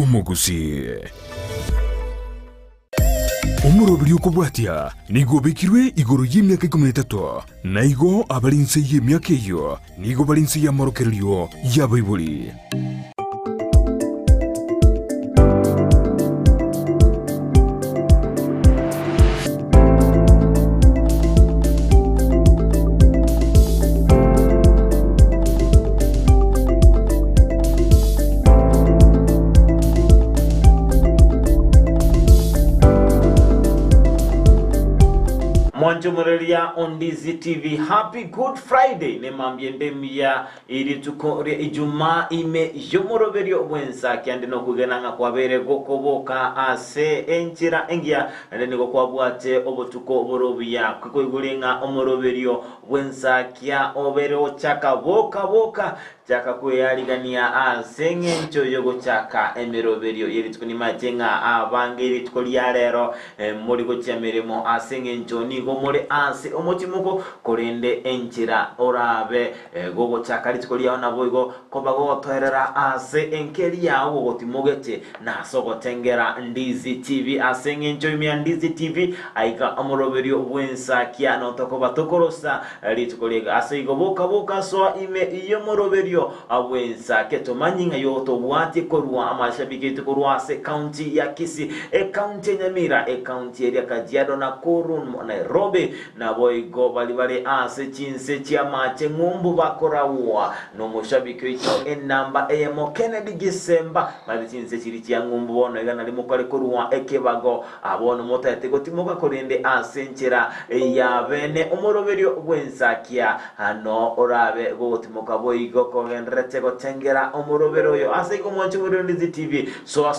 Gusii. Umurobiri ukubwatia nigo bikirwe igoro y'imyaka 13 naigo abalinse y'imyaka iyo nigo balinse y'amorokeryo y'abayibuli. Mwanjumurelia on Ndizi TV. Happy Good Friday. Nemambye ndemia ili tukore Ijumaa ime yomoroberio wensa kyande no kugenanga kwabere gokoboka ase enchira engia ndene go kwabwate obotuko borobia kwikoigulenga omoroberio wensa kya obero chaka boka chaka kweyaligania asenge ncho yogo chaka emeroberio yeri tukuni matenga abangeri tukolia lero muri go chameremo asenge ncho nigo muri ase omotimuko korende enchira orabe gogo chaka litukolia ona boigo kobago toerera ase enkeri yawo gotimogete na sogo tengera Ndizi TV asenge ncho imi Ndizi TV aika omoroberio wensa kya no tokoba tokorosa litukolia ase igo boka so ime iyo moroberio awensa keto manyinga yoto wati korwa amashabiki tukorwa se county ya Kisii county Nyamira county area Kajiado na Kurun Nairobi na boigo balibale ase chinse chiamache ngumbu bakorawa no mushabiki ito enamba emo Kennedy Gisemba bali chinse chiri chia ngumbu bono igana limukore korwa ekebago abono motete gotimoka korende ase nchira ya bene omoroberio wensakia ano orabe gotimoka boigo kogendre tego tengera omorobero yo ase ko mwanchi muri Ndizi TV so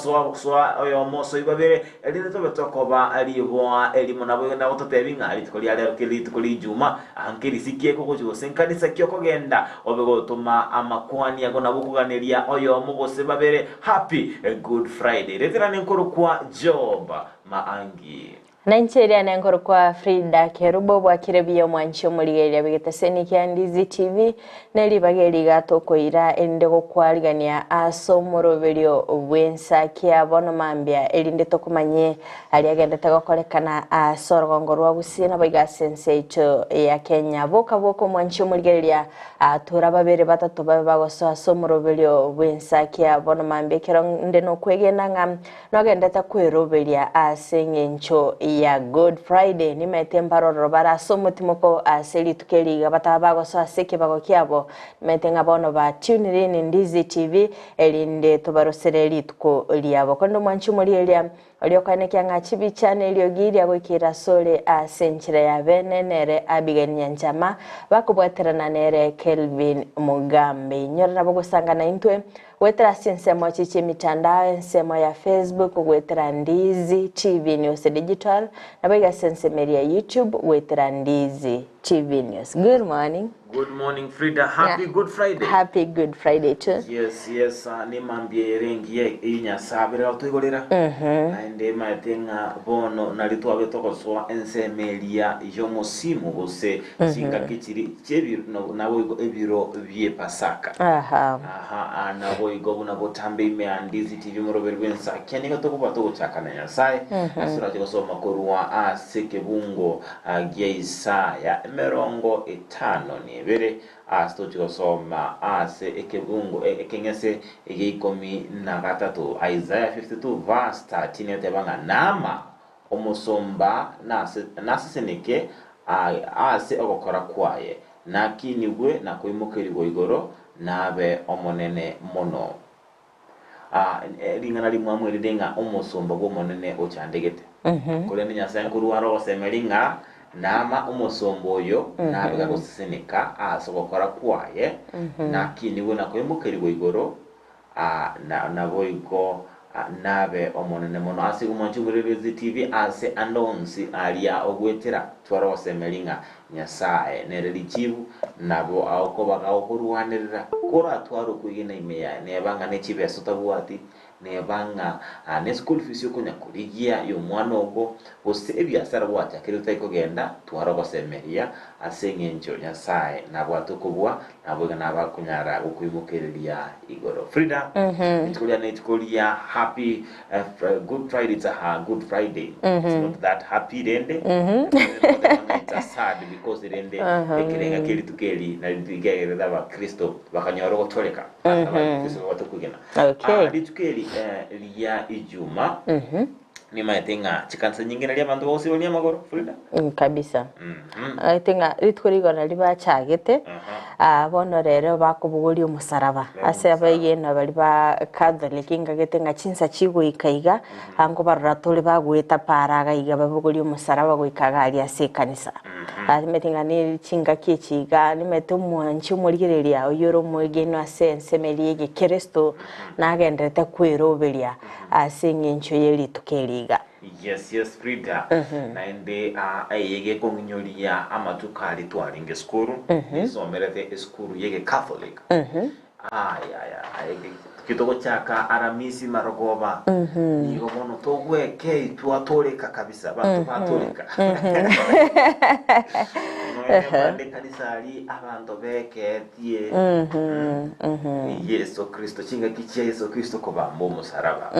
oyo moso ibabere elinde to betokoba alibo elimo nabo na ototebinga ali tukoli ale kili tukoli juma ankiri sikie ko kujo senkanisa kyoko genda obego tuma amakwani yago nabo kuganeria oyo mugose babere happy good Friday retera nenkoro kwa job MAANGI Nigeria nengoro kwa FRIDAH KERUBO bwa kirebiyo mwanchi omurigeria bigeteseni kya Ndizi TV neli bageri gatoko ira endego kwaligania aso moroberio bw'ENSAKIA bono mambia elinde tokumanye ali agenda tagokorekana asorgongo rwa Gusii na biga senseito ya Kenya boka mwanchi omurigeria atura babere batatu bagoso aso moroberio bw'ENSAKIA bono mambia kironde no kwegena ngam no agenda takweroberia asengencho ya Good Friday ni metembaro robara somutimoko aseli tukeliga batabago so aseke bago kyabo metenga bono ba tune in Ndizi TV elinde tobarosereli tuko liabo kondo mwanchi muri elia oliokane kyanga chibi channel yogiri agokira sole asenchira ya benenere Abigael Nyanchama bakubwaterana nere Kelvin Mugambe nyora nabo gusangana intwe wetera sinsemo chichi mitandao ensemo ya Facebook wetera Ndizi TV News Digital na bega sensemeria YouTube wetera Ndizi TV News. Good morning. Good morning FRIDAH. Happy Good Friday. Happy Good Friday too. Yes, ni mambie rengi ye inya sabira utugorera. Ande matenga bono nalitwa betoko so ensemeria yo musimu gose singa kichiri chebiro nabo ebiro bye pasaka. Nabo igo nabo tambe ime Ndizi TV moroberi wensa kyani gatoko batoko chakana yasaye asura tiko so makorwa asekebungo Isaya merongo 5 ni bere asto tiko soma ase ekebungo ekengese egeikomi na gatatu Isaiah 52 verse 13 tebanga nama omosomba naseneke ase ogokora kwaye nakinigwe nakoimokerigo igoro nabe omonene mono ringana limwamwe ridenga omosomba go monene ochandegete kole ni nyasaye kuruwaro osemeringa nama omosombo yo nabe gagoseseneka asogokora kwaye nakiniwe nakoimokerigo igoro naboigo nabe omonene mono ase umanchi muri Ndizi TV ase andonsi alia ogwetera twaro semelinga nyasaye nereli chibu nabo aoko bagaokuruhanirira kora twaro kugina imeya nebanga nechibe sotabwati nebanga ne school fees yo kunya yo mwana ogo osebi asara wacha kirita ikogenda twara basemeria asengencho nyasaye nabwatu kubwa nabwo nabakunyara ukwimukereria igoro Frida nitukulia happy good Friday. It's a good Friday. It's not that happy rende it's a sad because rende ekirenga kiri tukeli na ndigere daba Kristo bakanyoro gotoleka Kristo watukugena litukeli liya ijuma ni maetenga chikansa nyingine lia bantu bose bonia magoro Frida kabisa aitenga litkurigona liba chagete bono rero bakubuguri umusaraba ase abayena bali ba Catholic ingagetenga chinsa chigwikaiga ango baratole bagweta paraga iga babuguri umusaraba gwikagali ase kanisa metinga ni chinga kichiga ni meto mwanchi murigereria oyoro mwegeno ase nsemeliye Kristo nagendete kwiroberia ase ngencho yeli tukeli. Yes, Frida. Naende ayege konginyolia amatukali twalinge skuru. Nisomerete skuru yege Catholic. Ayege kitoko chaka aramisi marogoba. Nigo mono togweke twatoleka kabisa bantu batoleka. Noende kanisa ali abantu beke tie. Yesu Kristo chinga kichia Yesu Kristo koba mbomo saraba.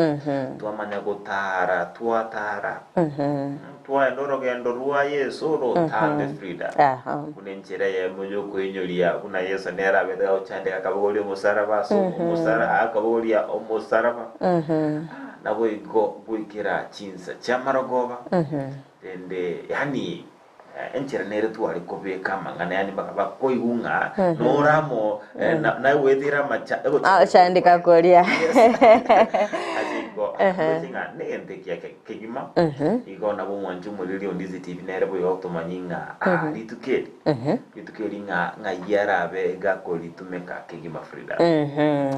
Tuamanya gotara tuatara. Tua ndoro gendo ruwa Yesu ro tande Frida. Kunenchera ye moyo kwenyolia kuna Yesu nera beda ochande akabogoli musaraba so musara akabolia omusaraba. Nabo igo buikira chinsa chamarogoba. Ende yani enchera nere tuwali kobeka mangana yani bakaba koigunga noramo na wedira macha chandika kolia aziko betinga nende kegima igo nabo mwanju mulili Ndizi TV nere boyo otomanyinga litukeli nga yara bega kolitumeka kegima Frida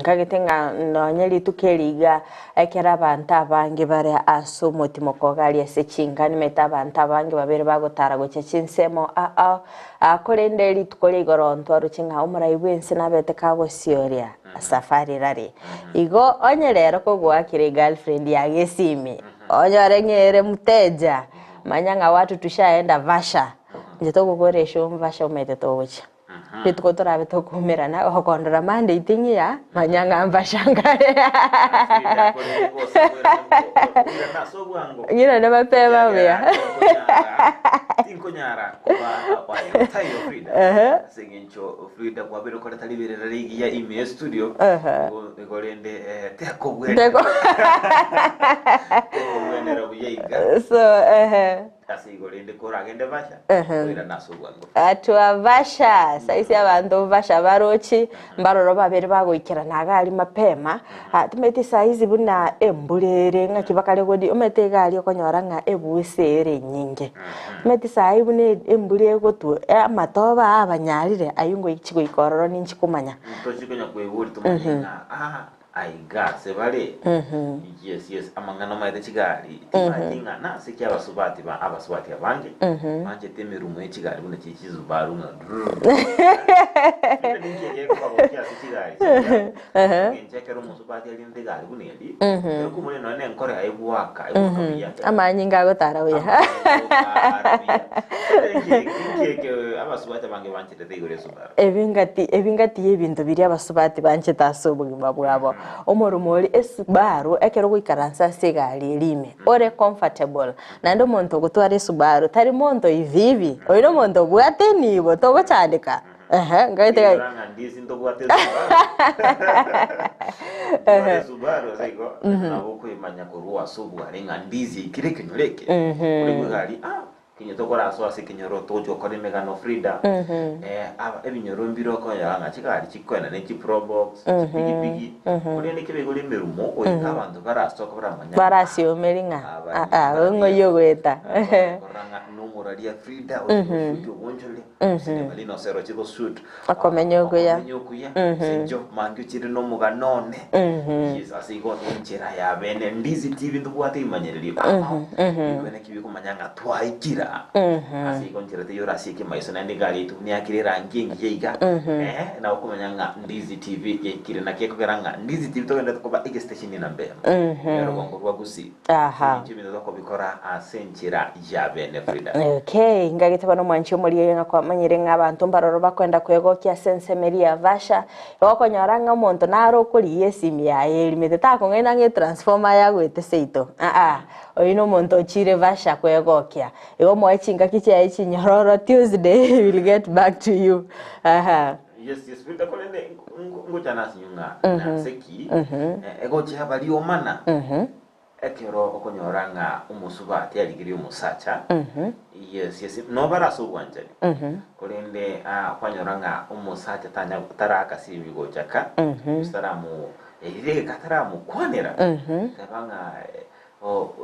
kagetenga nonye litukeliga ekera banta bange bare aso motimo kogali ase chingani meta banta bange babere bagotara goche chinsemo akorende litukole igoronto ruchinga umurayibwense nabete kabo sioria safari rari igo onye rero kogwakire girlfriend ya Gesimi onye ngere muteja manyanga watu tushaenda vasha njito kukoresha vasha umete tocha Pitko torabe tokumera na okondora mande itingia manyanga mbashangare ngira na mapema bya tinkonyara kwa tayo Frida singincho Frida kwa bero kora talibere rigi ya ime studio ngorende teko bwene so kasi gorende kora agende vasha ira nasubwango atwa vasha saisi abantu vasha barochi mbaroro babere bagoikira nagali mapema tumeti saizi buna embulere ngakibakale godi umete gali okonyora nga ebusere nyinge tumeti sai bune embulere gotu amatoba abanyarire ayungo ikigo ikororo ninchikumanya tochikonya kweburi tumanya aiga sebale yes amangano maite chigali timatinga na sikia abasubati abange manje temerumu echigali bune chichizubaru nga ndinge kwa bokia chigali nchekero musubati ali ndigali bune ndi kumune none nkore aibuwaka aibukabiya amanyinga gotara uya ndinge abasubati abange banje tegore subaru ebingati yebintu biri abasubati banje tasobugima bwabo omorumori esubaro ekero gwikaransa segali elime ore comfortable nando monto gutware Subaru tari monto ivivi oino monto bwate nibo togo chandika ngaite Ndizi ndo bwate Subaru zego nabo kwimanya kuruwa subu arenga Ndizi kireke nyoleke uri gali kinyotokora so asikinyoro tojo kore megano Frida ebinyoro mbiro ko yanga chikali chikwena ne chiprobox chipigi uri ne kibegole merumo oyika abantu barastoka baramanya barasi omeringa ngoyo gweta koranga numuralia Frida ojo bonjole sinebali no sero chibo shoot akomenyogoya sinjo mangu chiri no muganone Jesus igo nchera ya bene Ndizi TV ndubwate imanyereri ibene kibiko manyanga twaikira FRIDAH asi konjira te yora si kimaiso na ndigari tu ni akire ranking yiga na ukumenya nga Ndizi TV yekire na keko garanga Ndizi TV to ngenda ko ba ige station ni nambe yero bongo kwa Gusii njimi ndo ko bikora asenchira yabe ne FRIDAH okay ngagite bano mwanchi muri yenga kwa manyire ng'abantu mbaroro bakwenda kwegokia sensemeria vasha yoko nyoranga muntu naro kuri yesimi ya elimete tako ngenda nge transformer ya gwete seito oyino muntu chire vasha kwegokia igo mwachinga kicha ichi nyororo Tuesday will get back to you yes FRIDAH kolende ngochana sinyunga na seki ego chiha bali omana ekero okonyoranga umusubati aligiri umusacha yes no baraso gwanjani kolende kwanyoranga umusacha tanya taraka sibigo chaka ustaramu ire kataramu kwanera tabanga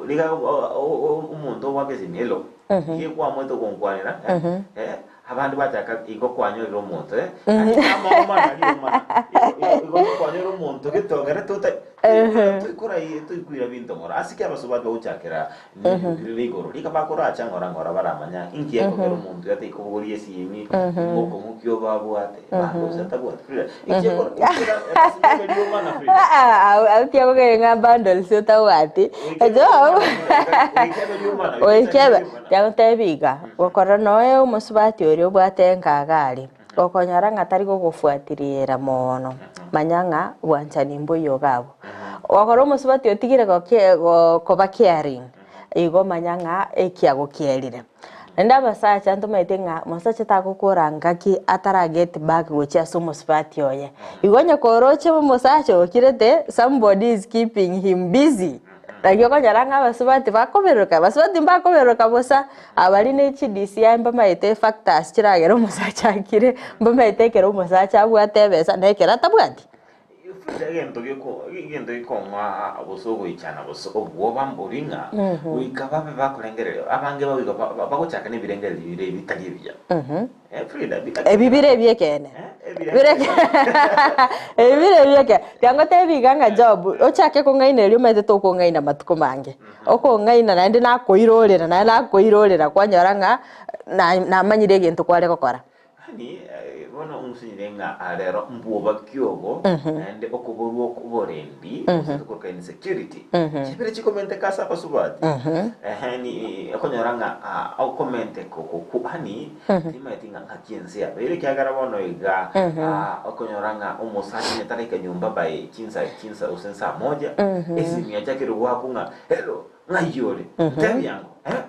liga umuntu wageze melo yekwa moto konkwanera abantu bataka igo kwanyorera umuntu amama igo kwanyorera umuntu getogera tota tukora tukwira bintu mora asiki abasubaga uchakira nigoro lika bakora achangora ngora baramanya ingiye ko umuntu yate ikuburiye simi ngoko mukyo babwate bakoza tabwa FRIDAH ingiye ko asiki mana FRIDAH autia ko nga bundle sio tawati ejo oikeba yantebiga gukora noe umusubati uri obwatenga gali okonyara ngatari go gufuatiriera mono manyanga bwanchani mboyo gabo wakoro umusubati otigire ko bakiaring igo manyanga ekiago kierire nda basacha ntumaite nga musacha takukura ngaki atara get back gocha umusubati oye igonya koroche musacha okirete somebody is keeping him busy Lagi ko jaranga basubati bakomeruka bosa abali ne chidisi mba maite factors kiragero musacha kire mba maite kero musacha bwatebesa nekera tabwati gento giko mwa abosogo ichana bobo bamburinga wikaba bakulengerero abange baguchaka ne birengerero bitari bijya FRIDAH ebibire byekene ebibire byeke yango tebiganga job ochake ko ngaine ryo mete to ko ngaina matuko mange oko ngaina nande nakoirorera kwanyoranga na manyire gento kware kokora hani bona umusinyirenga arero mbuba kyogo ande okuburwo kuborendi ko ka insecurity chipere chikomente kasa pasubati hani akonyoranga au komente ko hani timatinga ngakiensia bere kyagara bono iga akonyoranga umusachi netarika nyumba bae chinsa usensa moja esimia chakiro wakunga hello ngayore tebi yangu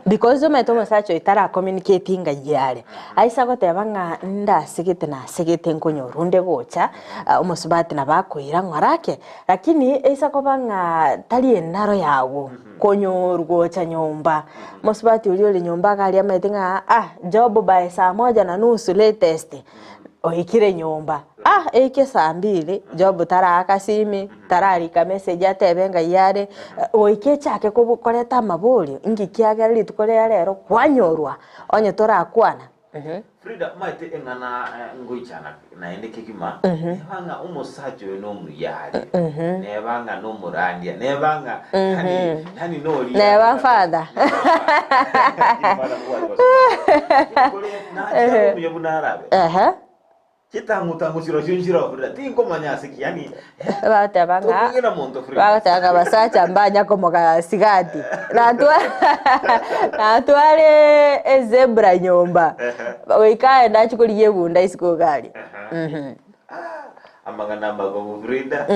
because umeto musacho itara communicating yale aisa ko tebanga nda sigite na sigite nkonyorunde gocha umusubati na bakoira ngwarake lakini aisa ko banga tali enaro yawo konyorgo cha nyumba musubati uli nyumba kali ametinga job by saa 1:30 latest oikire nyumba eke saa 2 job taraka simi tararika message atebenga yare oike chake ko bukoreta mabuli ingi kiagariri tukore rero kwanyorwa onye torakwana FRIDAH maite engana ngoichana na ende kikima nebanga umusacho no muyari nebanga no murandia nebanga hani no li neba father na muyabunarabe Kita shiro FRIDAH tinko manyasiki yani batabanga ngina muntu FRIDAH batanga basacha mbanya komoka sigati natwale ezebra nyomba wikae ndachikoliye bunda isiko gali amangana mago FRIDAH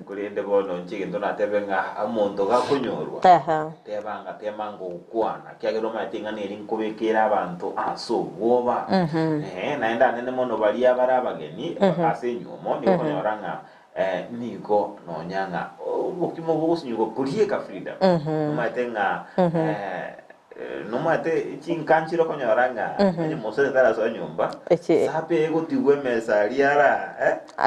kulinde bono nchigendo natebenga amonto gakunyorwa temango ukwana kyagero matinga neri nkubekera abantu asoboba naenda nene mono balia barabageni asenyumo ni konyoranga niko nonyanga bukimo bugusinyugo kurieka FRIDAH matenga no mate chinkanchiro konyoranga ni mosere tara so nyumba sape ego tiwe mesa liara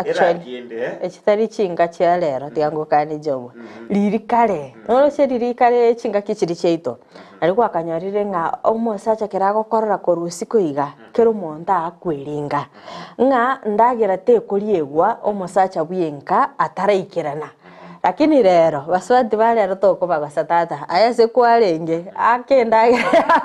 era kiende echitari chinga cyalero tiango kani jobo lirikare no se lirikare chinga kichiri cheito ariko akanyorire nga omusacha kerago korora korusiko iga kero monta akwiringa nga ndagera te kuriegwa omusacha byenka ataraikirana lakini rero baswati balero toko bagasatata ayase kwarenge akendagera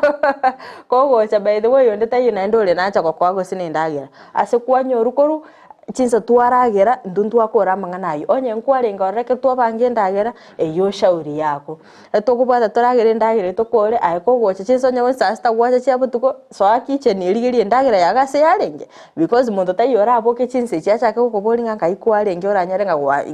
kogocha by the way onde tayi na ndole nacha kwago sinendagera ase kwanyoru koru chinsa twaragera nduntu akora mangana ayo onye nkwarenga oreke twabange ndagera eyo shauri yako etokubata turagera ndagera tokore ayiko gocha chinsa nyawe sasta gwacha chiabutuko so akiche nirigeri ndagera yagase yarenge because muntu tayora aboke chinsa chiacha kokoboringa kaikwarenge oranyarenga gwa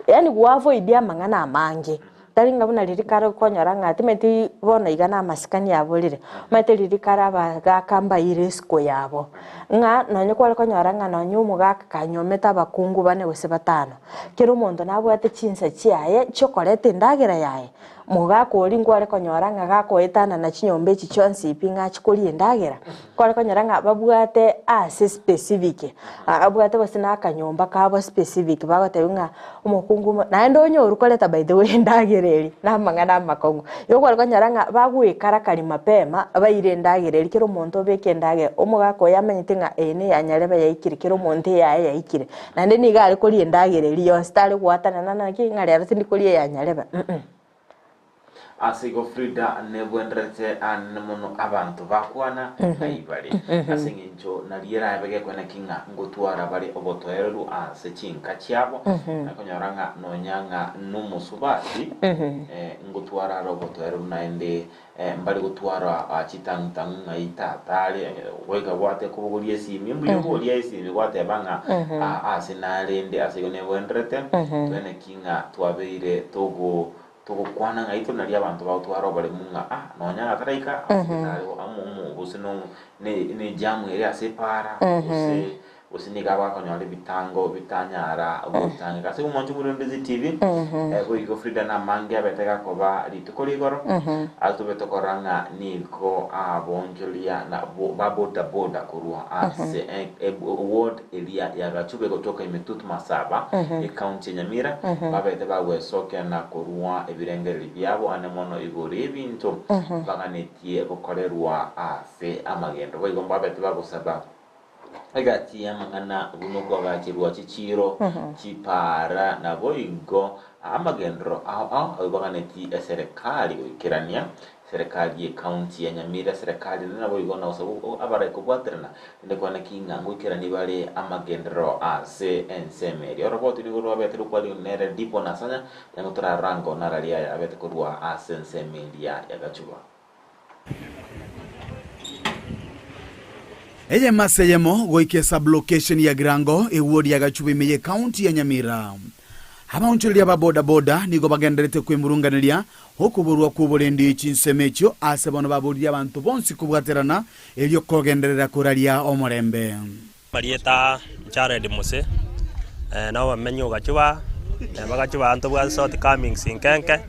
yani gwavoid amangana amange taringa buna ririkara konyora ngati meti bona igana amasikani yabolire mete ririkara bagakamba iresko yabo nga nonye kwale konyora nga nonye umugaka kanyometa abakungu bane gose batano kero omonto nabwate chinsa chiaye chokolete ndagera yaye mugaka ori ngwale konyora nga gakoetana na chinyombe echi chonsi ipinga chikori endagera kwale konyora nga babwate ase specific abwate bose nakanyomba kabo specific bagotebi nga umukungu naende onyoru koleta by the way ndagereri namangana makongo yo kwale konyora nga bagwikara kali mapema abaire ndagereri kero omonto beke ndage omugaka yamenyite nga ene yanyarebe yaikire kero omonto yaye yaikire naende niga ari kori endagereri yo stari gwatana nana kinga rero tindi kori yanyarebe asigo FRIDAH nebwenderete anemono abantu bakwana kaibali asingincho naliera ebege kwena kinga ngotwara bali obotoeru ase chinka chiabo nakonyoranga nonyanga numusubati ngotwara obotoeru naende mbali gutwara achitangtang ngaitatali wega wate kubugulie simi mbuye simi wate banga asinalende asigo nebwenderete kwena kinga twabeire togo kwana ngaito nali abantu bautwara bali munga nonya ataraika asinalo amumu busino ne jamu ere asepara usiniga bakonyole bitango bitanyara ubutanga kasi umuntu muri Ndizi TV go igo FRIDAH na MAANGI abeteka koba litukoligoro atubetokoranga niko abonjolia na boda kurua ase ward area ya Gachube kutoka imetutu masaba county Nyamira babete bagwesoke na kurua ebirengeri byabo anemono igori ebintu baganetie bukolerwa ase amagendo go igomba babete bagusaba agati yamangana bunoko bakirwa chichiro chipara na boigo amagendro aho baganeti serikali ikirania serikali ya county ya Nyamira serikali na boigo na usabu abare kubwaterana ndiko na kinga ngukirani bale amagendro ase enseme yo robot ni guru abete kwali nere dipo nasanya yango tora rango naralia abete kurwa ase enseme ya Gachuba Eje maseyemo goike sublocation ya Grango ewodi ya Gachuba imeye county ya Nyamira. Abaunchulia ba boda nigo bagenderete kwemurunganilia okuburwa kubolendi chinsemecho ase bono babodi abantu bonsi kubwaterana elyo kogenderera kuralia omorembe. Marieta Jared Mose na wamenyo Gachuba bagachuba anto bwa sort coming sinkenke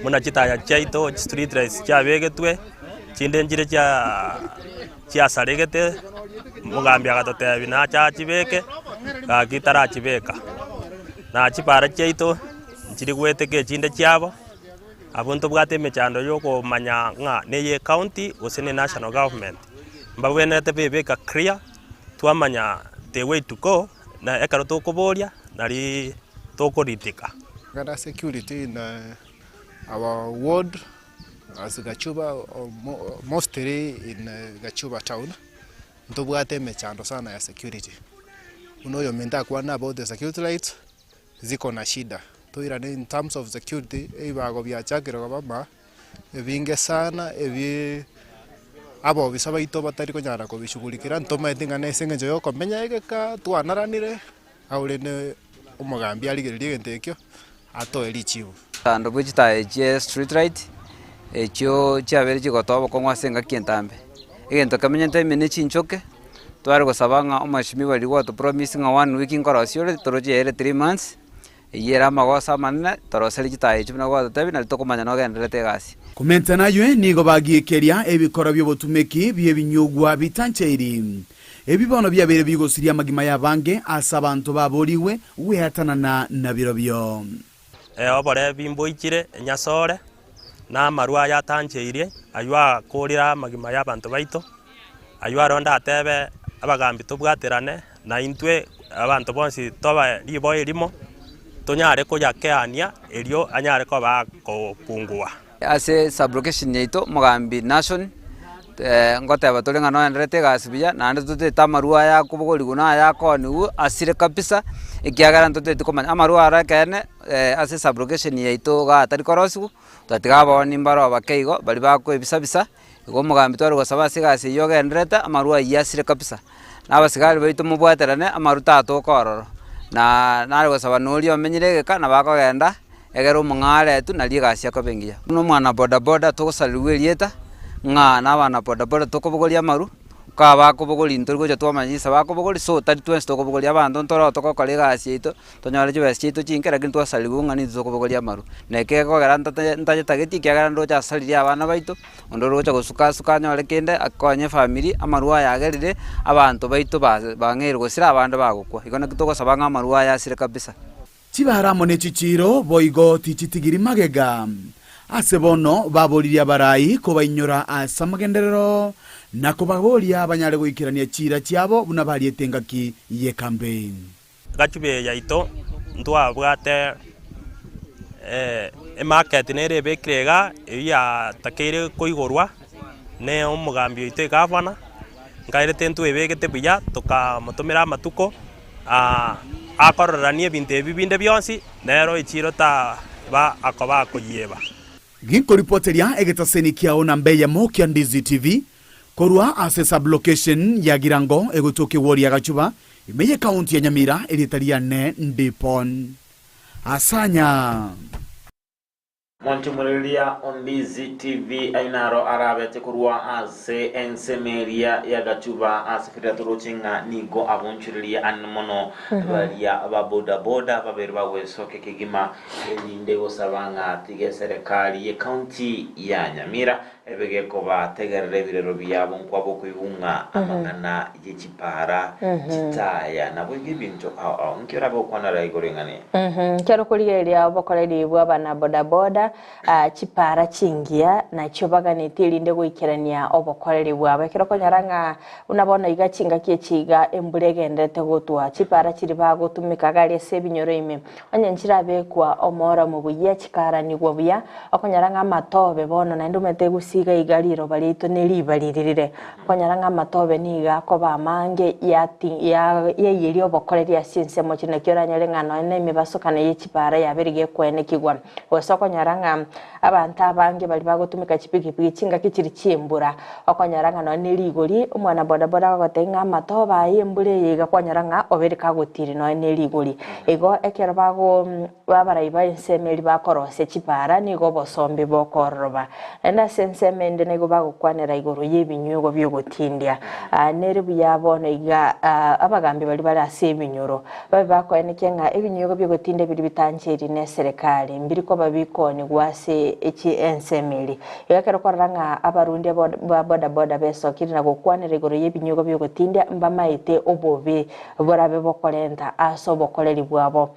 muna chitaya chaito street race cha begetwe chindenjire cha saregete mugambya gatote bina cha chibeke ka kitara chibeka na chipara chaito nchiri gweteke chinde cyabo abuntu bwate mechando yoko manya nga neye county usene national government mbabwenete bebeka clear twamanya the way to go na ekaro to koboria nari to koritika gada security in our ward as Gachuba mostly in Gachuba town ntobwate mechando sana ya security unoyo menda kwana about the security lights ziko na shida toirane in terms of security ibago byachakira baba ebinge sana ebi abo bisaba ito batari konyara ko bishugulikira ntoma tinga nesenge jo komenya egeka twanaranire aurene umugambi aligerie ntekyo ato elichibu ando bujita je street right ekyo cyabere kigotobo ko ngwasenga kintambe egento kamenya time ne chinchoke twari gusabanga omashimi bari gwato promise nga 1 week inkorosio toroje ere 3 months yera magosa manna toroseli kitaye chimna gwato tabi na tokomanya no genderete gasi komenta nayo nigo bagiekeria ebikoro byobotumeki byebinyugwa bitancheiri ebibono byabere bigosiria magima yabange asabantu baboriwe wehatanana na birobyo obore bimboikire nyasore na marua ya tancheire aywa korira magima y'abantu baito aywa ronda atebe abagambi tubwaterane na intwe abantu bonsi toba libo elimo tonyare kuyakeania erio anyare ko ba kopungua ase sublocation yaito Mugambi nation ngoteba tuli ngano enderete gasibia nande tutete amarua ya kubugori guna ya konigu asire kabisa ikiagara tutete komanya amarua ara kene ase sublocation yaito ga tari korosigu tatiga boni mbaro bakeigo bali bako ebisabisa igo Mugambi twari gosaba sigase yoga enderete amarua yasire kabisa nabasigari baito mubwaterane amaruta atokororo na nari gosaba nuri omenyire geka na bakogenda egero mungare tu nali gasi akabengia no mwana boda boda tugusaliwirieta nga na bana boda boda tukubugoria maru ka bakubugori nturgo jo twamanyisa bakubugori so tari twense tukubugoria abandu ntoro tukokore gasi ito tonyore jwe sito chinkera kintu asaliwu ngani tukubugoria maru neke kogera ntaje tageti kyagara ndo cha saliria abana baito ondoro cha gusuka suka nyore kende akonye family amaru ayagerire abantu baito bangere gusira abandu bagukwa igona kitugosaba nga amaru ayasire kabisa chibaramo ne chichiro boigo tichitigiri magega ase bono baboriria barayi ko bainyora asa magenderero nako baboria abanyare goikirania chira chiabo buna bariete ngaki ye campaign gachube yaito ntwa bwate market nere bekrega ya takere koigorwa ne Omugambi ite gavana ngaire tentu ebegete buya toka mutumira matuko akororanie binte bibinde byonsi nero ichiro ta ba akoba kuyeba ginko reporteria egetaseni kiao na mbeya mokia Ndizi TV korwa ase sublocation ya Girango egotoke wori ya Gachuba imeye county ya Nyamira elitaria ne ndipon asanya Mwanchumulilia Ndizi TV ainaro arabete kurwa ase ensemeria ya Gachuba ase fidatorocinga nigo abunchurilia anmono balia ababoda boda baberwa wesoke kigima elinde gosabanga tige serikali ye county ya Nyamira ebege ko bategerere birero byabo nkwabo kuyunga amangana yechipara chitaya nabo ibintu nkira bokwana raigorengane kero kuligeria bokoreri bwabana boda boda chipara chingia na chobaga tilinde guikirania obokoreri bwabo kero konyaranga unabona igachinga kiechiga emburegendete gotwa chipara chiri bagotumika gari sebinyoro ime onyenchira bekwa omora mubuye chikara nigwo buya okonyaranga matobe bono na ndumete siga igariro balito nelibaririre konyaranga matobe niga ko bamange ya yiri obokoreri asinse mo kine kyoranyere ngano ene mibasokana yechipara yaberige kwene kigwa osoko nyaranga abantu abange bali bagotumika chipiki chinga kichiri chimbura okonyaranga no neligori umwana boda boda gotenga matoba ayembure yiga konyaranga oberika gutiri no neligori ego ekero bago babarayiba ensemeli bakorose chipara nigo bosombe bokoroba enda semende nego bagukwanera igoro yebinyugo byo gutindia nere buyabona iga abagambi bali ase ibinyuro babe bakwanike nga ibinyugo byo gutinde biri bitanjeri ne serikali mbiriko babikoni gwase echi ensemeli yakero koranga abarundi boda boda besokiri na gukwanera igoro yebinyugo byo gutindia mbamaite obobe borabe bokolenta aso bokoleri bwabo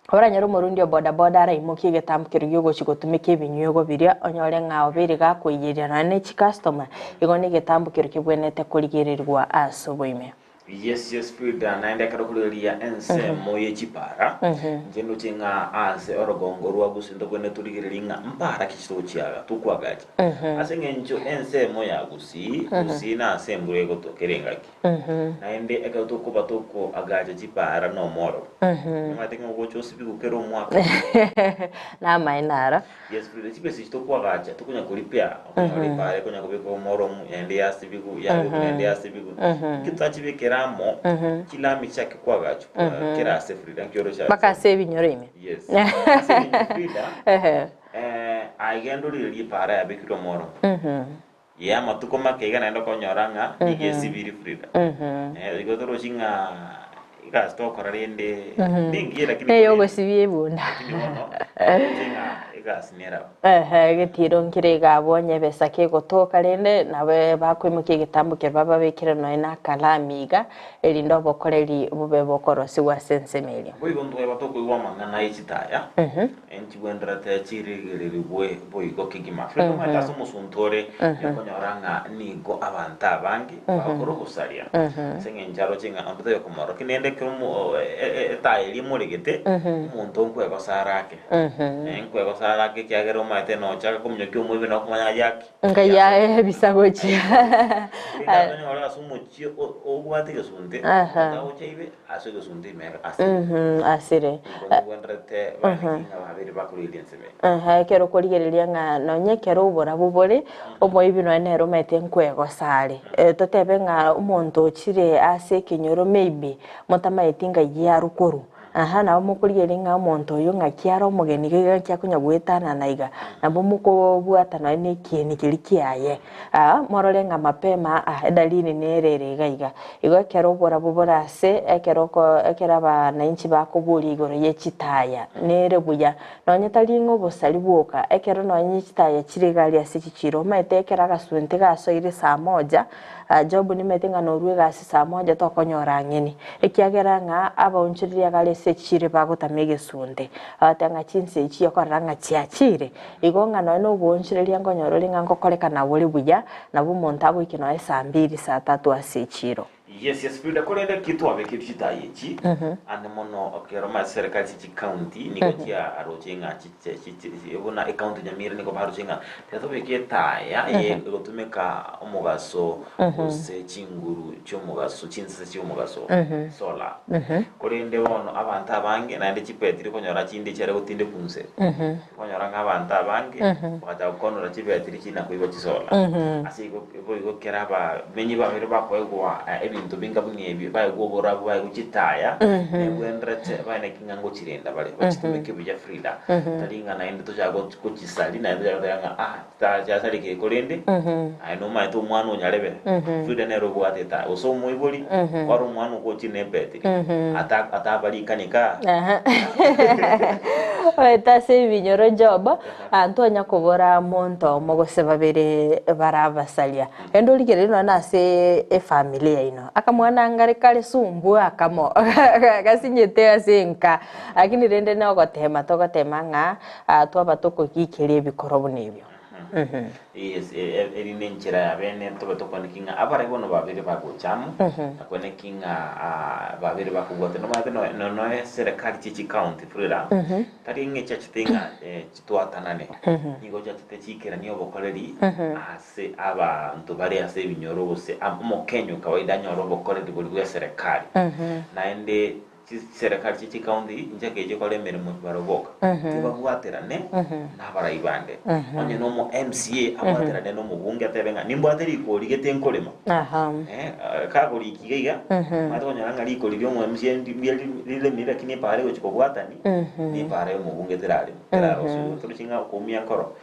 Oranyaro murundi boda boda ara imuki getambukiro yogo chigotumike ibinyugo biria onyore ngao biriga kuyirana ne chi customer igone getambukiro kibwenete kurigirirwa aso boime Yes, FRIDAH naenda karokulia ensemo yechipara njendo chinga ase orogongo rwa Gusii kwene tuligiringa mpara kichito chiaga tukwagaje asenge ncho ensemo ya Gusii na asembure gotokerengaki naende ekatokuba toko agaje chipara no moro matenga gocho sibiku kero mwaka na mainara yes FRIDAH chipesi chitokwagaje tukunya kulipia pare kunya kubeko moro ende ya sibiku ya ende ya sibiku kitachibekera kilami chake kwa gacho kera se FRIDAH kyoro cha baka se binyorime yes FRIDAH agendo lili para ya bekiro moro ya matuko makega naenda konyoranga igesi biri FRIDAH igotoro chinga igasto korarende dingi lakini yogo sibie bunda chinga gasinera gitiro nkire gabonye besa ke gotoka rende nawe bakwimukiye gitambuke baba bekire no ina kalamiga elindo bokoreri bube bokorosi wa sensemeli boigo ndo batoko iwa mangana ichitaya enti wendra te chirigiriri boigo kigima fredo mata somo suntore yakonyoranga nigo abanta bangi bakoro gusaria senge njaro chinga ambuto yokomoro kinende krumu taili muligete umuntu nkwego sarake nkwego sarake kyagero mate no chaka kumnyo kyo mwibe no kumanya yake ngaya bisagochi ndabanya wala sumo chi ogwate gesunte ndawo chaibe aso gesunte mera asire wendrete bakinga babiri bakurili nseme kero kurigereria nga nonye kero ubora bubore omoibi no enero mete nkwego sare totebe nga umuntu chire ase kinyoro maybe motama etinga ya rukuru na mukurigeria nga umuntu yo nga kiaro mugeni giga kya kunya gwetana naiga nabo muko bwatana ne kieni kilikiaye morole nga mapema edalini nerere gaiga igo kero ubora bubora ase ekera ba nainchi bakuburi igoro ye chitaya nere buya nonye talingo bosali bwoka ekero nonye chitaya chirigali ase chichiro mete ekera gasunte gaso ire saa moja job ni metinga no ruwe gasi saa moja tokonyora ngeni ekiagera nga abaunchiriria gale se chire bagotamege sunde atanga chinse ichi yokoranga chiachire igonga no ubunchiriria ngonyoro linga ngokoreka na buri buya na bumontago ikino saa 2 saa 3 ase chiro. Yes, FRIDAH kolende kitu abeke chitayechi ande mono okero ma serikali chi county niko chia arochenga chi ebona account Nyamira niko barochenga teto beke taya ye gotumeka omugaso ose chinguru chomugaso chinse chomugaso sola kolende bono abantu abange nande chipetiri konyora chinde chere gutinde kunse konyora ng'abantu abange bata konora chipetiri china kuiba chisola asiko boigo keraba menyi babere bakwegwa bintu binga bunyebi baye gobora baye guchitaya nebwendrete baye kingango chirenda bale bachitumike bya FRIDAH talinga naende tojago kuchisali naende yanga ta jasali ke kolende no mai to mwana unyalebe FRIDAH nero bwateta oso muiboli waro mwana ko chinebeti ata bali kanika eta se vinyoro job antonya kubora monto mogose babere barabasalia endo ligerino na se familia ino akamwana ngare kale sumbu akamo gasinyete asenka akini rende na gotema togotema nga twabatoko kikire bikorobo nebyo yes erine nchira ya bene tobotoko nikinga abare bono babiri bagochamu akone kinga babiri bakugwote no mate no serikali chichi county FRIDAH taringe chachitinga chitwatanane nigo chachitechikira niyo bokoleri ase aba ntubari ase binyoro bose mo Kenya kawaida nyoro bokoleri buri serikali naende serikali chichi county njake je kole mirimo baroboka tibagwaterane nabara ibande onye no mu MCA abaterane no mu bunge atebenga nimbwateri ikori getenkolema kagori ikiga matonye ngari ikori byo mu MCA ndile mira kini pare go bwatani ni pare mu bunge terare teraro so turuchinga kumia nkoro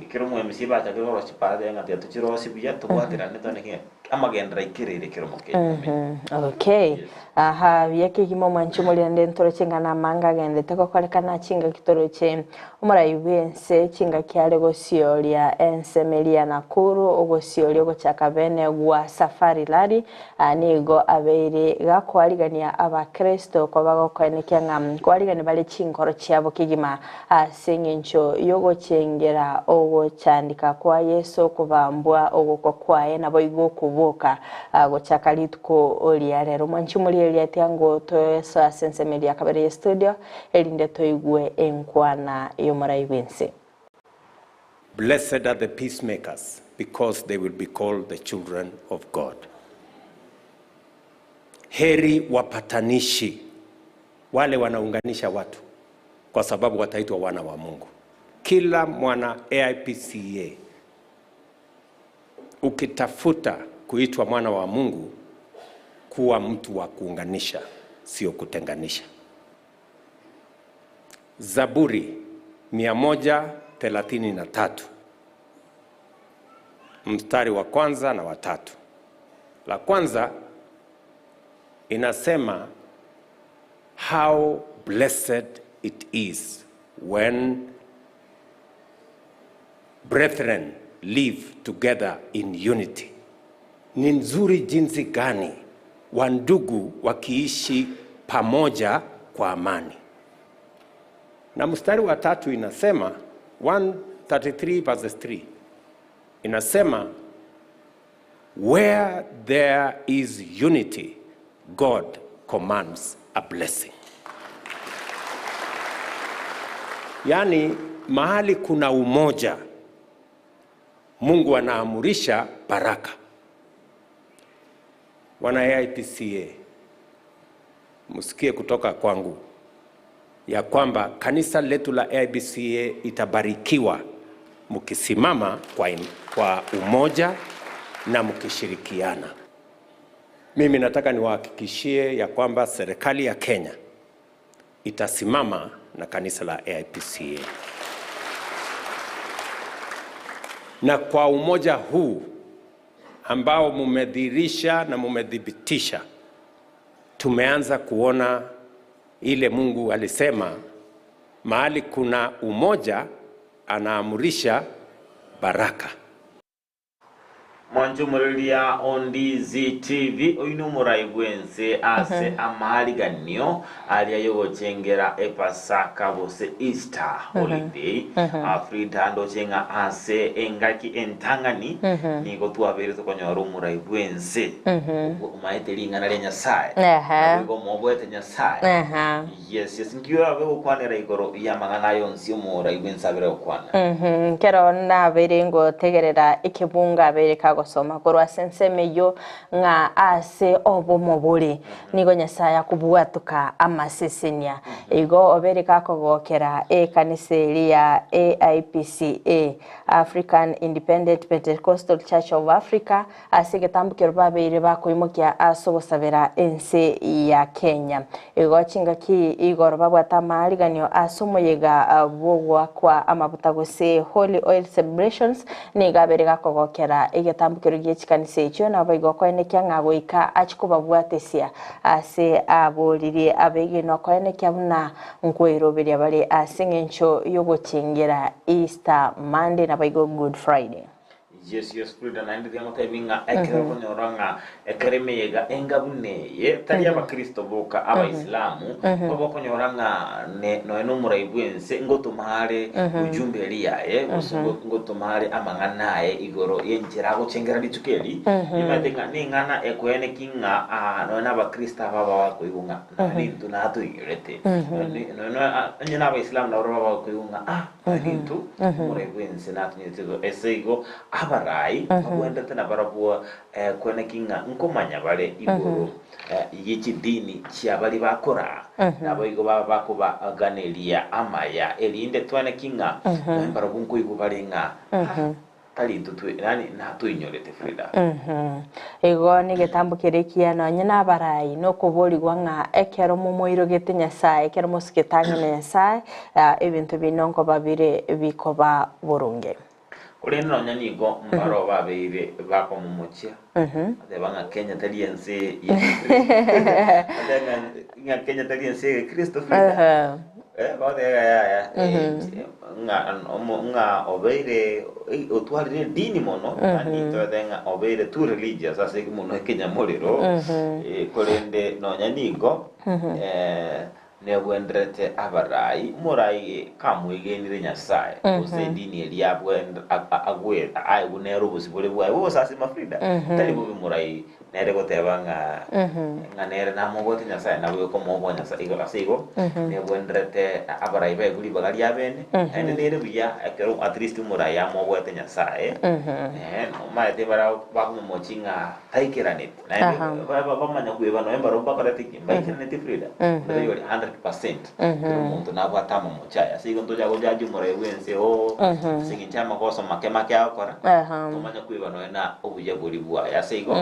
kiro mu MCA bacha kiro chipade ngati tuchiro sibya tubwaterane toneke amagendra ikirere kiro mu Kenya okay yake kimo manchumuli ndentoro chinga na manga gende teko kolekana chinga kitoroche umara yubense chinga kyale gosiolia ensemelia nakuru ogosiolia gochaka bene gwa safari lari anigo abeire gakwaligania abakristo kwa bagokwenekya ngam kwaligani bale chinkoro cyabo kigima asengencho yogo chengera ogo chandika kwa Yesu kubambwa ogo kwaye nabo igo kuboka gochaka litko olia rero manchumuli eliatiango to sa sense media kabere studio elinde toigwe enkwana yomaraibense. Blessed are the peacemakers, because they will be called the children of God. Heri wapatanishi, wale wanaunganisha watu, kwa sababu wataitwa wana wa Mungu. Kila mwana AIPCA ukitafuta kuitwa mwana wa Mungu, kuwa mtu wa kuunganisha, sio kutenganisha. Zaburi 133 mstari wa kwanza na wa tatu. La kwanza inasema, how blessed it is when brethren live together in unity. Ni nzuri jinsi gani wandugu wakiishi pamoja kwa amani. Na mstari wa 3 inasema 133 verses 3 inasema, where there is unity, God commands a blessing. Yani mahali kuna umoja, Mungu anaamurisha baraka. Wana AIPCA, musikie kutoka kwangu ya kwamba kanisa letu la AIPCA itabarikiwa mukisimama kwa umoja na mkishirikiana. Mimi nataka niwahakikishie ya kwamba serikali ya Kenya itasimama na kanisa la AIPCA. Na kwa umoja huu ambao mumedhihirisha na mumedhibitisha, tumeanza kuona ile Mungu alisema, mahali kuna umoja anaamurisha baraka. Mwanjumulilia Ndizi TV oyino muraigwense ase amaliganio aliayogochengera epasaka bose Easter holiday FRIDAH ndochenga ase engaki entangani nigo twaberetse konyoro muraigwense umaetelingana le Nyasaye ngo mobwete Nyasaye yes ngiyo abe kwanera igoro yamangana yonsi muraigwense abere kwana kero na berengo tegerera ikibunga bereka gosoma korwa sensemeyo nga ase obo mobuli nigo Nyasaye kubuatuka amasesenia igo obereka kogokera kanise ya AIPCA African Independent Pentecostal Church of Africa asigetambukira babere bakoimokia asobosabera ense ya Kenya igo chingaki igoro babwata maliganio asomoyega bogwa kwa amabutagose Holy Oil Celebrations niga bereka kogokera tambukiro gichikanise icho na baigo kwene kyanga goika achikuba bwatesia ase aboliri abege no kwene kyabuna nkwero beri abale asingencho yogochengera Easter Monday na baigo Good Friday. Yes FRIDAH nandi yango taibinga ekero konyoranga ekeremeyega engabune ye tali abakristo boka abaislamu babo konyoranga no eno muraibwense ngotumare ujumbe liyaye ngotumare amanganaye igoro yenjera gochengera litukeli imatenga ningana ekwene kinga no na abakristo baba bakoyunga nintu na tuyirete no anyana abaislamu na baba bakoyunga nintu muraibwense na tunyetego esego abarai abwenda tena barabua kwene kinga nkomanya bale igoro yichi dini cyabali bakora nabo igo bakuba ganelia amaya elinde twane kinga barabunko igubalinga tali tutu nani na tuinyorete FRIDAH ego ni getambukirekia no nyina barai no kuboligwa nga ekero mumoiro gete Nyasaye ekero musiketanga Nyasaye ebintu binonko babire bikoba burunge Kuleno nyanigo mbaro babeire bako mumuchia adebanga Kenya taliense adanga Kenya taliense Kristo FRIDAH bode ya nga obeire otwalire dini mono ani to denga obeire tu religious ase mono Kenya molero kolende no nyanigo nebwendrete abarai murai kamwigenire Nyasaye ose dini eliabwenda agwe aibunero busibole bwa bose ase FRIDAH tali bubi murai nere gotebanga nganere namugote Nyasaye nabwe ko mobo Nyasaye igo asigo nebwendrete abarai beguli bagali abene ende nere buya akero at least murai amobwete Nyasaye no maete bara bakumuchinga taikiranit na bamanya kuiba no embaro bakarati mbakiranit FRIDAH ndio 100% umuntu nabo atama muchaya sigo ndo jago jaji murewense singinchama koso make akora tumanya kuiba no na obuye buri bwa ya sigo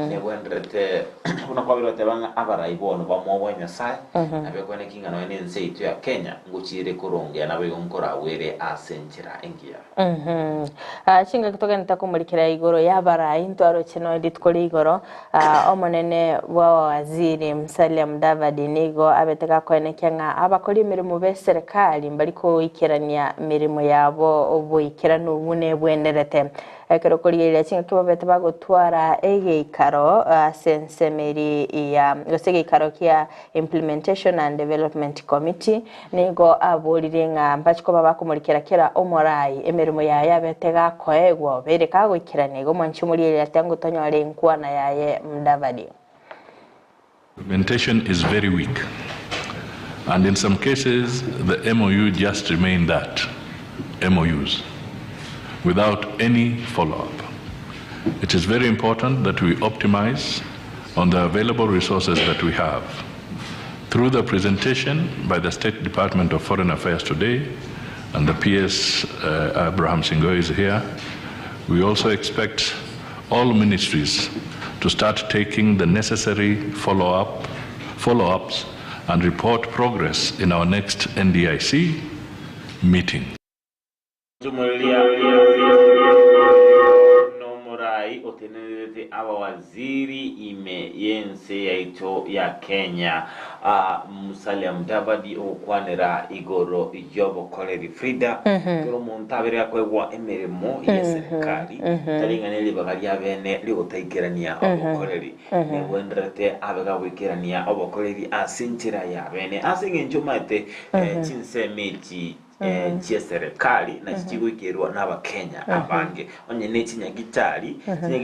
nebwendrete kuna kwa birote banga abarai bono bamwobo Nyasaye nabekone kinga no nense itu ya Kenya nguchire kurongya nabe yonkora were asenchira engia chinga kutoka nitakumurikira igoro ya barai ntwaro chino editkoli igoro omonene wa waziri Musalia Mudavadi nigo abeteka kwa kwenekya nga abakora imirimo be serikali mbariko ikirania mirimo yabo obuikira n'ubune bwenderete kerokoriye kinga kibabete bagotwara egeikaro sensemeri ya gosegeikaro kia Implementation and Development Committee nigo abolire nga mbachiko babakumurikira kera omorai emirimo ya yabete gakoegwo bereka gwikirania igo mwanchumuri yatango tonyore nkwana yaye mdavadi. Implementation is very weak, and in some cases the MOU just remain that, MOUs, without any follow-up. It is very important that we optimize on the available resources that we have. Through the presentation by the State Department of Foreign Affairs today, and the PS Abraham Singo is here, we also expect all ministries to start taking the necessary follow-ups and report progress in our next NDIC meeting. Nomurai otenelete aba waziri ime yense yaito ya Kenya Musalia Mudavadi okwanira igoro ijobo koleri FRIDAH kero muntabere yakwegwa emirimo ya serikali talinganeli bagari abene ligotaigerania obokoleri nebwenderete abega wikirania obokoleri asinchira ya bene asingenjomate chinsemeti chia serikali na chichigoikerwa n'abakenya abange onye nechinya gitari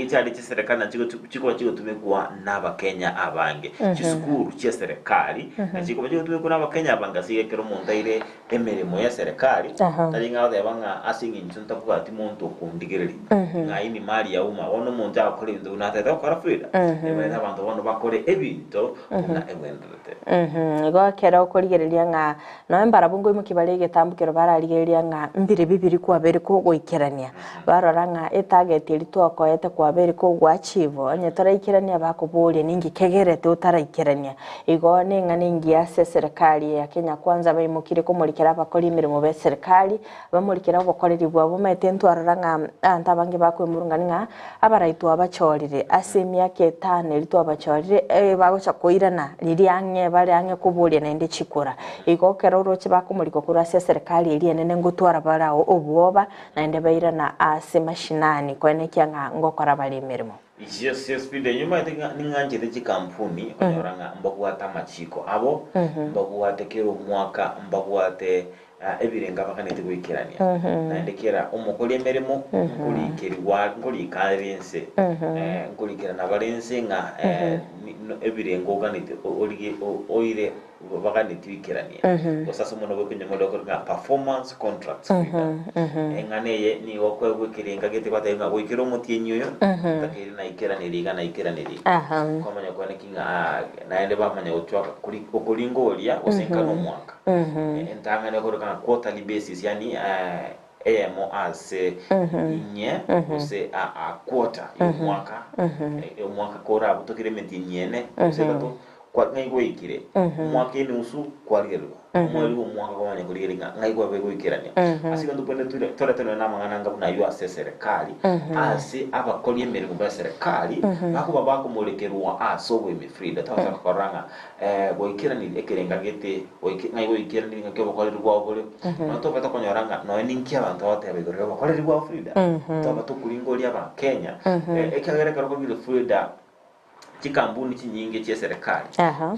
chia serikali na chiko tumekuwa n'abakenya abange chisukuru chia serikali na chiko tumekuwa n'abakenya abange sigekero mundaire emirimo ya serikali talinga ode banga asingi ntunta bwati muntu kundigereri ngaini mali ya uma ono muntu akore bintu natete okora FRIDAH ebene abantu bono bakore ebintu na ebendete go kera okorigereria nga no embarabungo imukibarege tambukero bararigereria nga mbire bibiri kwa bere ko goikerania barora nga etarget ritwa ko yete kwa bere ko gwachivo anye taraikirania bakuburia ningi kegerete utaraikirania igo nenga ningi ya serikali ya Kenya kwanza bayimukire ko murikira abakora imirimo be serikali bamurikira abakoreri bwabo metentu aranga antabange bakwemurungani nga abaraitwa abachorire asemia ketane ritwa abachorire bagocha koirana riri ange bari ange kuburia na inde chikura igo kero roche bakumuriko kura serikali iri nene ngutwara barao obuoba na inde bairana ase mashinani kwenekya nga ngokora bali imirimo. Yes, FRIDAH nyuma ninganjete chikampuni onyoranga mbakuata machiko abo mbakuate kero mwaka mbakuate ebirenga bakanete gwikirania na ndekera omukoli emerimo ngoli karense ngoli na barense nga ebirengo ganite oire bakanete gwikirania osasa muno bwekenya modoko nga performance contracts enganeye ni okwe gwikirenga gete batenga gwikira omutinyi oyo takiri na ikiraniri komanya kwane kinga naende bamanya otwaka okulingolia osenkano mwaka entanga ko quarterly basis yani emo as nye use a quarter mwaka kora butokire menti nyene use gato kwa ngaigo ikire mwaka ni usu kwa lero mwali mwaka kwa manya kuliringa ngaigo abego ikirania asika ndupende tore na mangana ngabu na yo serikali asi abakoli emirimo ba serikali bakuba bakomolekerwa asobwe mi FRIDAH taza koranga go ikirani ekirenga gete ngaigo ikirani ngake bakoli rwa bole nato bata konyoranga no ninki abantu bate abegore bakoli rwa FRIDAH to batukuringoli aba Kenya ekagere karo ko FRIDAH chikambuni chinyinge chia serikali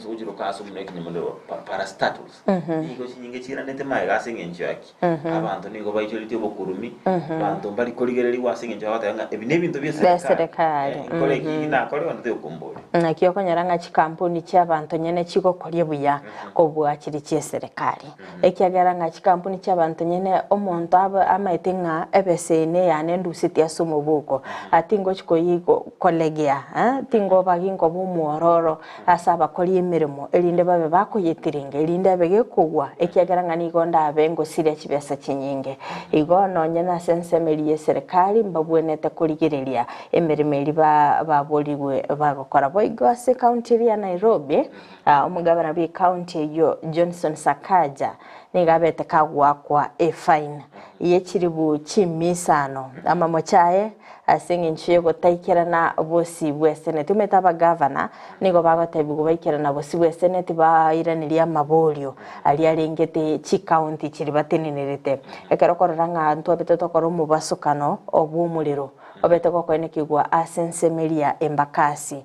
so ujiro kaso muneke nyamalo para status iko chinyinge chiranete mai gasinge nchaki abantu nigo bayicholite bokurumi abantu bali koligereri wasinge nchaka batanga ebinebintu bya serikali kolegi na kole wantu okumbole nakyo konyaranga chikampuni chia abantu nyene chiko kolye buya kobwa chiri chia serikali ekyagara nga chikampuni chia abantu nyene omonto aba amaitenga ebesene yane ndusiti asumo buko atingo chiko yigo kolegia tingo bagi ngo bumwororo asaba koli emirimo elinde babe bakuyitiringa elinde bege kugwa ekiagaranga nigonda abengo sire kibesa kinyinge igono nyana sensemeli ye serikali mbabwenete kuligirelia emirimo eri baboliwe bagokora boigose county ya Nairobi omugabana bi county yo Johnson Sakaja nigabete kagwa kwa fine yekiribu chimisano amamochae asing'inchiye gutaikirana bosi bwa senate umetaba governor nigo bagotebi baikirana bosi bwa senate bairaniria maborio ali arengete chi county chiri batenenerete ekero kororanga ntu abete tokoro mubasukano obumuliro obete gokwene kigwa asensemeria embakasi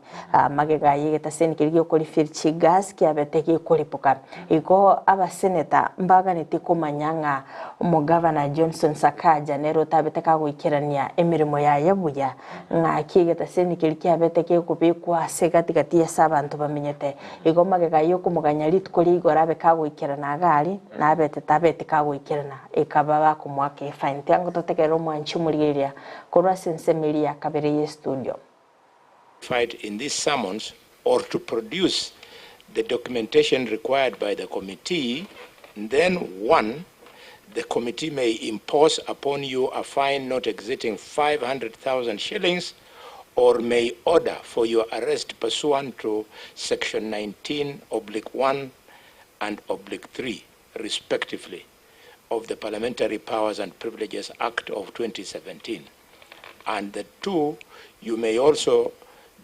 magega yegeta seni kirigyo kuri firchi gas kiabete kikuripuka iko abaseneta mbaganite kumanyanga umugavana Johnson Sakaja nero tabete kagwikirania emirimo ya yabuya nga kigeta seni kirikabete kikubikwa segatigati ya sabantu bamenyete iko magega yo kumuganya litkuri gorabe kagwikirana gari nabete tabete kagwikirana ikababa kumwake fine tango totekero mwanchi murigeria korwa Semilia Kabere studio. In these summons or to produce the documentation required by the committee, then 1, the committee may impose upon you a fine not exceeding 500,000 shillings or may order for your arrest pursuant to section 19/1 and /3 respectively of the Parliamentary Powers and Privileges Act of 2017. And the 2, you may also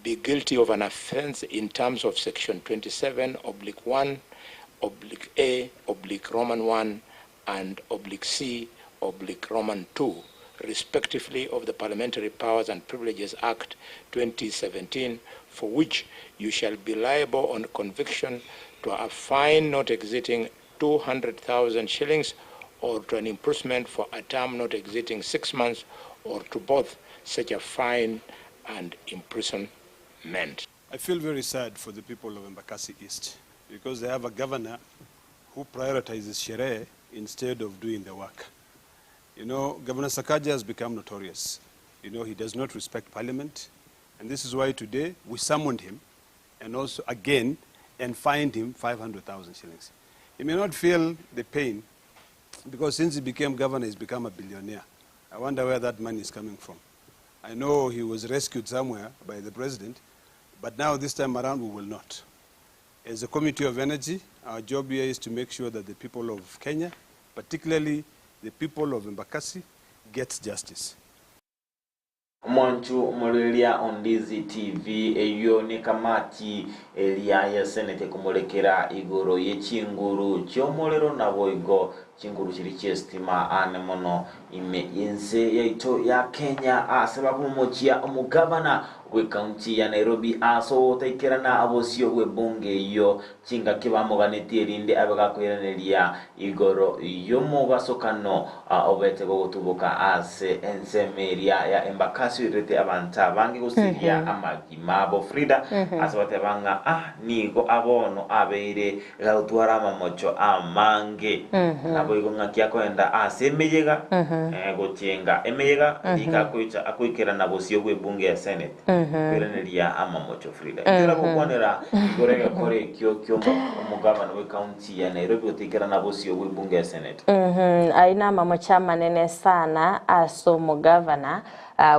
be guilty of an offense in terms of section 27/1, /A, Roman 1, and /C, Roman 2, respectively of the Parliamentary Powers and Privileges Act 2017, for which you shall be liable on conviction to a fine not exceeding 200,000 shillings or to an imprisonment for a term not exceeding 6 months or to both such a fine and imprisonment. I feel very sad for the people of Embakasi East because they have a governor who prioritizes sherehe instead of doing the work. You know, Governor Sakaja has become notorious. You know, he does not respect parliament, and this is why today we summoned him and also again and fined him 500,000 shillings. He may not feel the pain because since he became governor, he's become a billionaire. I wonder where that money is coming from. I know he was rescued somewhere by the president, but now this time around we will not. As a Committee of Energy, our job here is to make sure that the people of Kenya, particularly the people of Embakasi, get justice. Mwanchu mulilia on Ndizi TV eyo ni kamati elia ya senete kumulekera igoro yechinguru chomolero na boigo chinguru chiri chestima ane mono ime yense yaito ya Kenya asababu mochia umugavana we county ya Nairobi aso taikirana abosio we bunge yo chinga kibamo ganetierinde abagakwiraneria igoro yomo basokano obete gotubuka ase ensemeria ya Embakasi rete abanta bangi gusiria amagi mabo FRIDAH asabate banga nigo abono abeire gautwara mamocho amange nabo igonga kyakwenda asemeyega gochenga emeyega ikakuicha akuikira nabosio we bunge ya Senate kwireneria amamocho FRIDAH ndira gukwanera igorega kore kyo umugabana we county ya Nairobi utikira nabosio we bunge ya Senate aina mamocha manene sana aso mugavana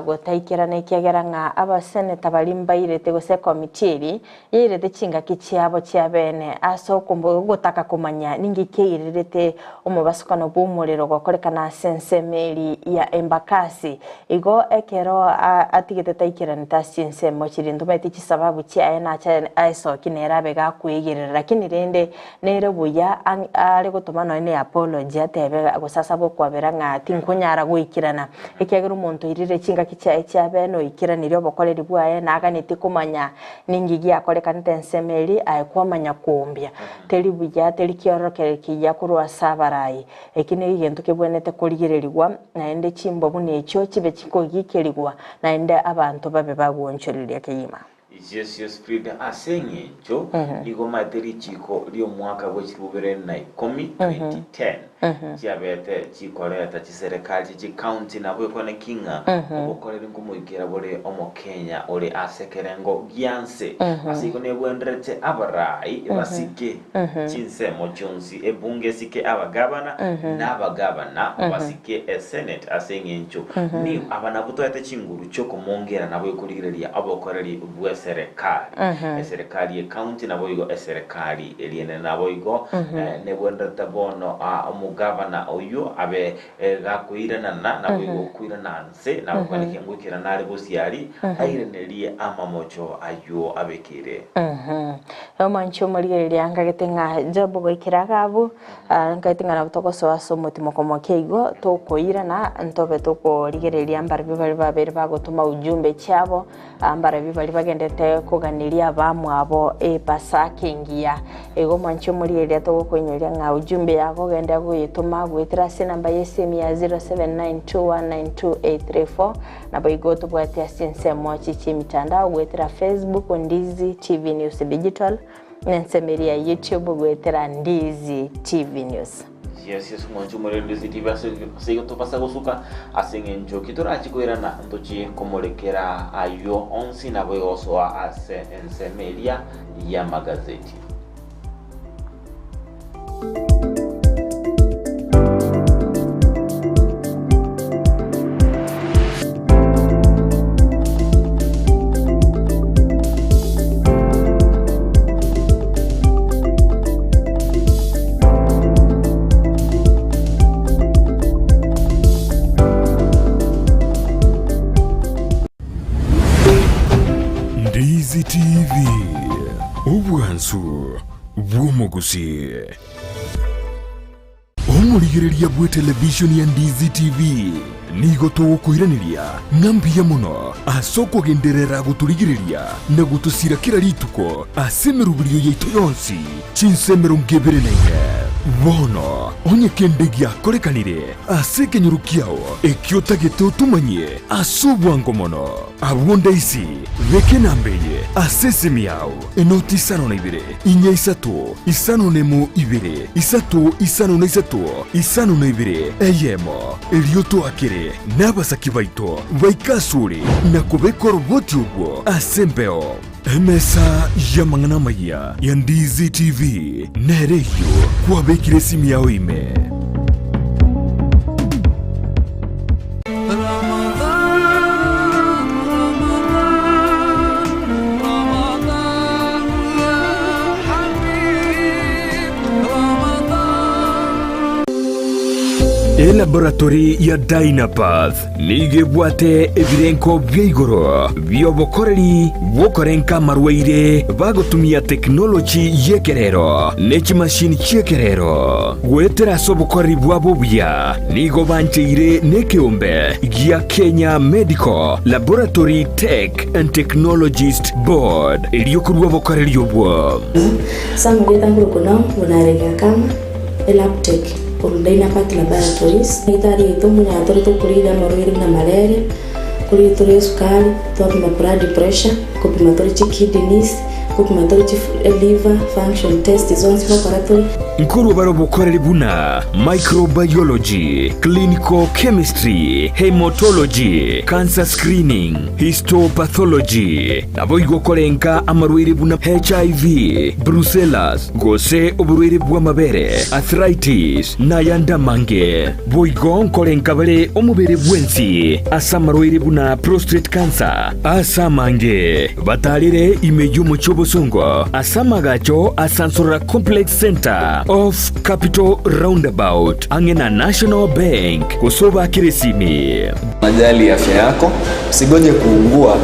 gotaikirana ikiagera nga abaseneta balimbairete gose committee yirete chinga kichiabo chiabene aso kumbo gutaka kumanya ningi kirirete umubasukano bw'umuriro gwakorekana sensemeri ya Embakasi igo ekero atigete taikirana tasinse mochirindu meti chisababu chiaye na cha aiso kinera bega kwegerera lakini rende nere buya ari gutumana ne apology atebe gusasa bwo kwabera nga tinkunyara gwikirana ikiagera umuntu irire chinga kichaye chiabeno ikiranire obokoreri bwaye naganite kumanya ningi akorekana tensemeri ayikwamanya kumbya teri buya teri kiorokere kijya kurwa sabarai ekine igento kebwenete kurigererigwa naende chimbo bunecho chibe chikogikerigwa naende abantu babe bagwonchorere kiyima yes FRIDAH asenye cho nigo materi chiko lyo mwaka wa 2010 chiabete chikoreta chiserikali chi county nabo ikone kinga obukorere ngumuikira bore omo Kenya ore asekerengo gianse asiko ne bwendrete abarai basike chinsemo chonsi ebunge sike abagabana n'abagabana basike senate asengencho ni abana butoyete chinguru cyo kumongera nabo ikurigireria abokoreri bweserikali serikali ye county nabo igo serikali eliene nabo igo ne bwendrete bono omugabana oyo abe gakwirana nabo igo kwirana nse nabo kwanike ngukira nare bosiari airenerie amamocho ayo abekire mancho murigereria ngagetenga jabo goikira gabu ngagetenga na butoko so mutimo komo keigo tokoirana ntobe tokorigereria mbara bibali babere bagotuma ujumbe cyabo mbara bibali bagendete kuganiria bamwabo pasakingia ego mancho murigereria tokoinyoria nga ujumbe yako genda guyituma gwitira namba yesemi ya 0792192834 nabo igoto bwati asinsemo chichi mitandao gwitira Facebook Ndizi TV News Digital nensemeria YouTube gwitira Ndizi TV News. Yes, mwanju muri Ndizi TV asigo topasa gusuka asengenjo kitora chikoirana ntochi komolekera ayo onsi nabo yoso ase ensemeria ya magazeti. Ndizi TV obwansu bw'omugusi omurigereria bwe television ya Ndizi TV nigo tugukwiraniria ngambiya muno asoko genderera guturigireria na gutusira kira rituko asemerubirio yaitu yonsi chinsemero ngebere naine bono onye kendegia korekanire asekenyurukiao ekiotagete utumanye asubwango mono abunda isi reke nambeye asesemiao enoti isano na ibere inya isatu isano nemu ibere isatu isano na isatu isano na ibere eyemo elioto akere n'abasaki baito baikasure na kubekora uboti ubwo asembeo emesa yamangana maya ya Ndizi TV nereyo kwabekire simu yao ime laboratory ya Dynapath nige bwate ebirenko byeigoro byobokoreri bokorenka marwaire bagotumia technology yekerero nechi machine chekerero gwetera sobokoreri bwabo bya nigo bancheire nekeombe ya Kenya Medical Laboratory Tech and Technologist Board eliyokurwa bokoreri yobwo samugeta ngurukuna munarega kama elaptech por Dynapath Laboratories itari itomunya atori to kurida marwiri na malaria kuri tori sukari to blood pressure kupima tori kidneys kupima tori liver function test zones laboratory nkuru baro bokoreri buna microbiology clinical chemistry hematology cancer screening histopathology nabo igokorenka amarwiri buna HIV brucellosis gose oburwiri bwa mabere arthritis na yanda mange boigon korenka bale omubere bwensi asamarwiri buna prostate cancer asamange batalire imeju muchobosongo asamagacho asansora complex center of Capital Roundabout angena National Bank kusoba kiresimi. Najali afya yako, usigoje kuungua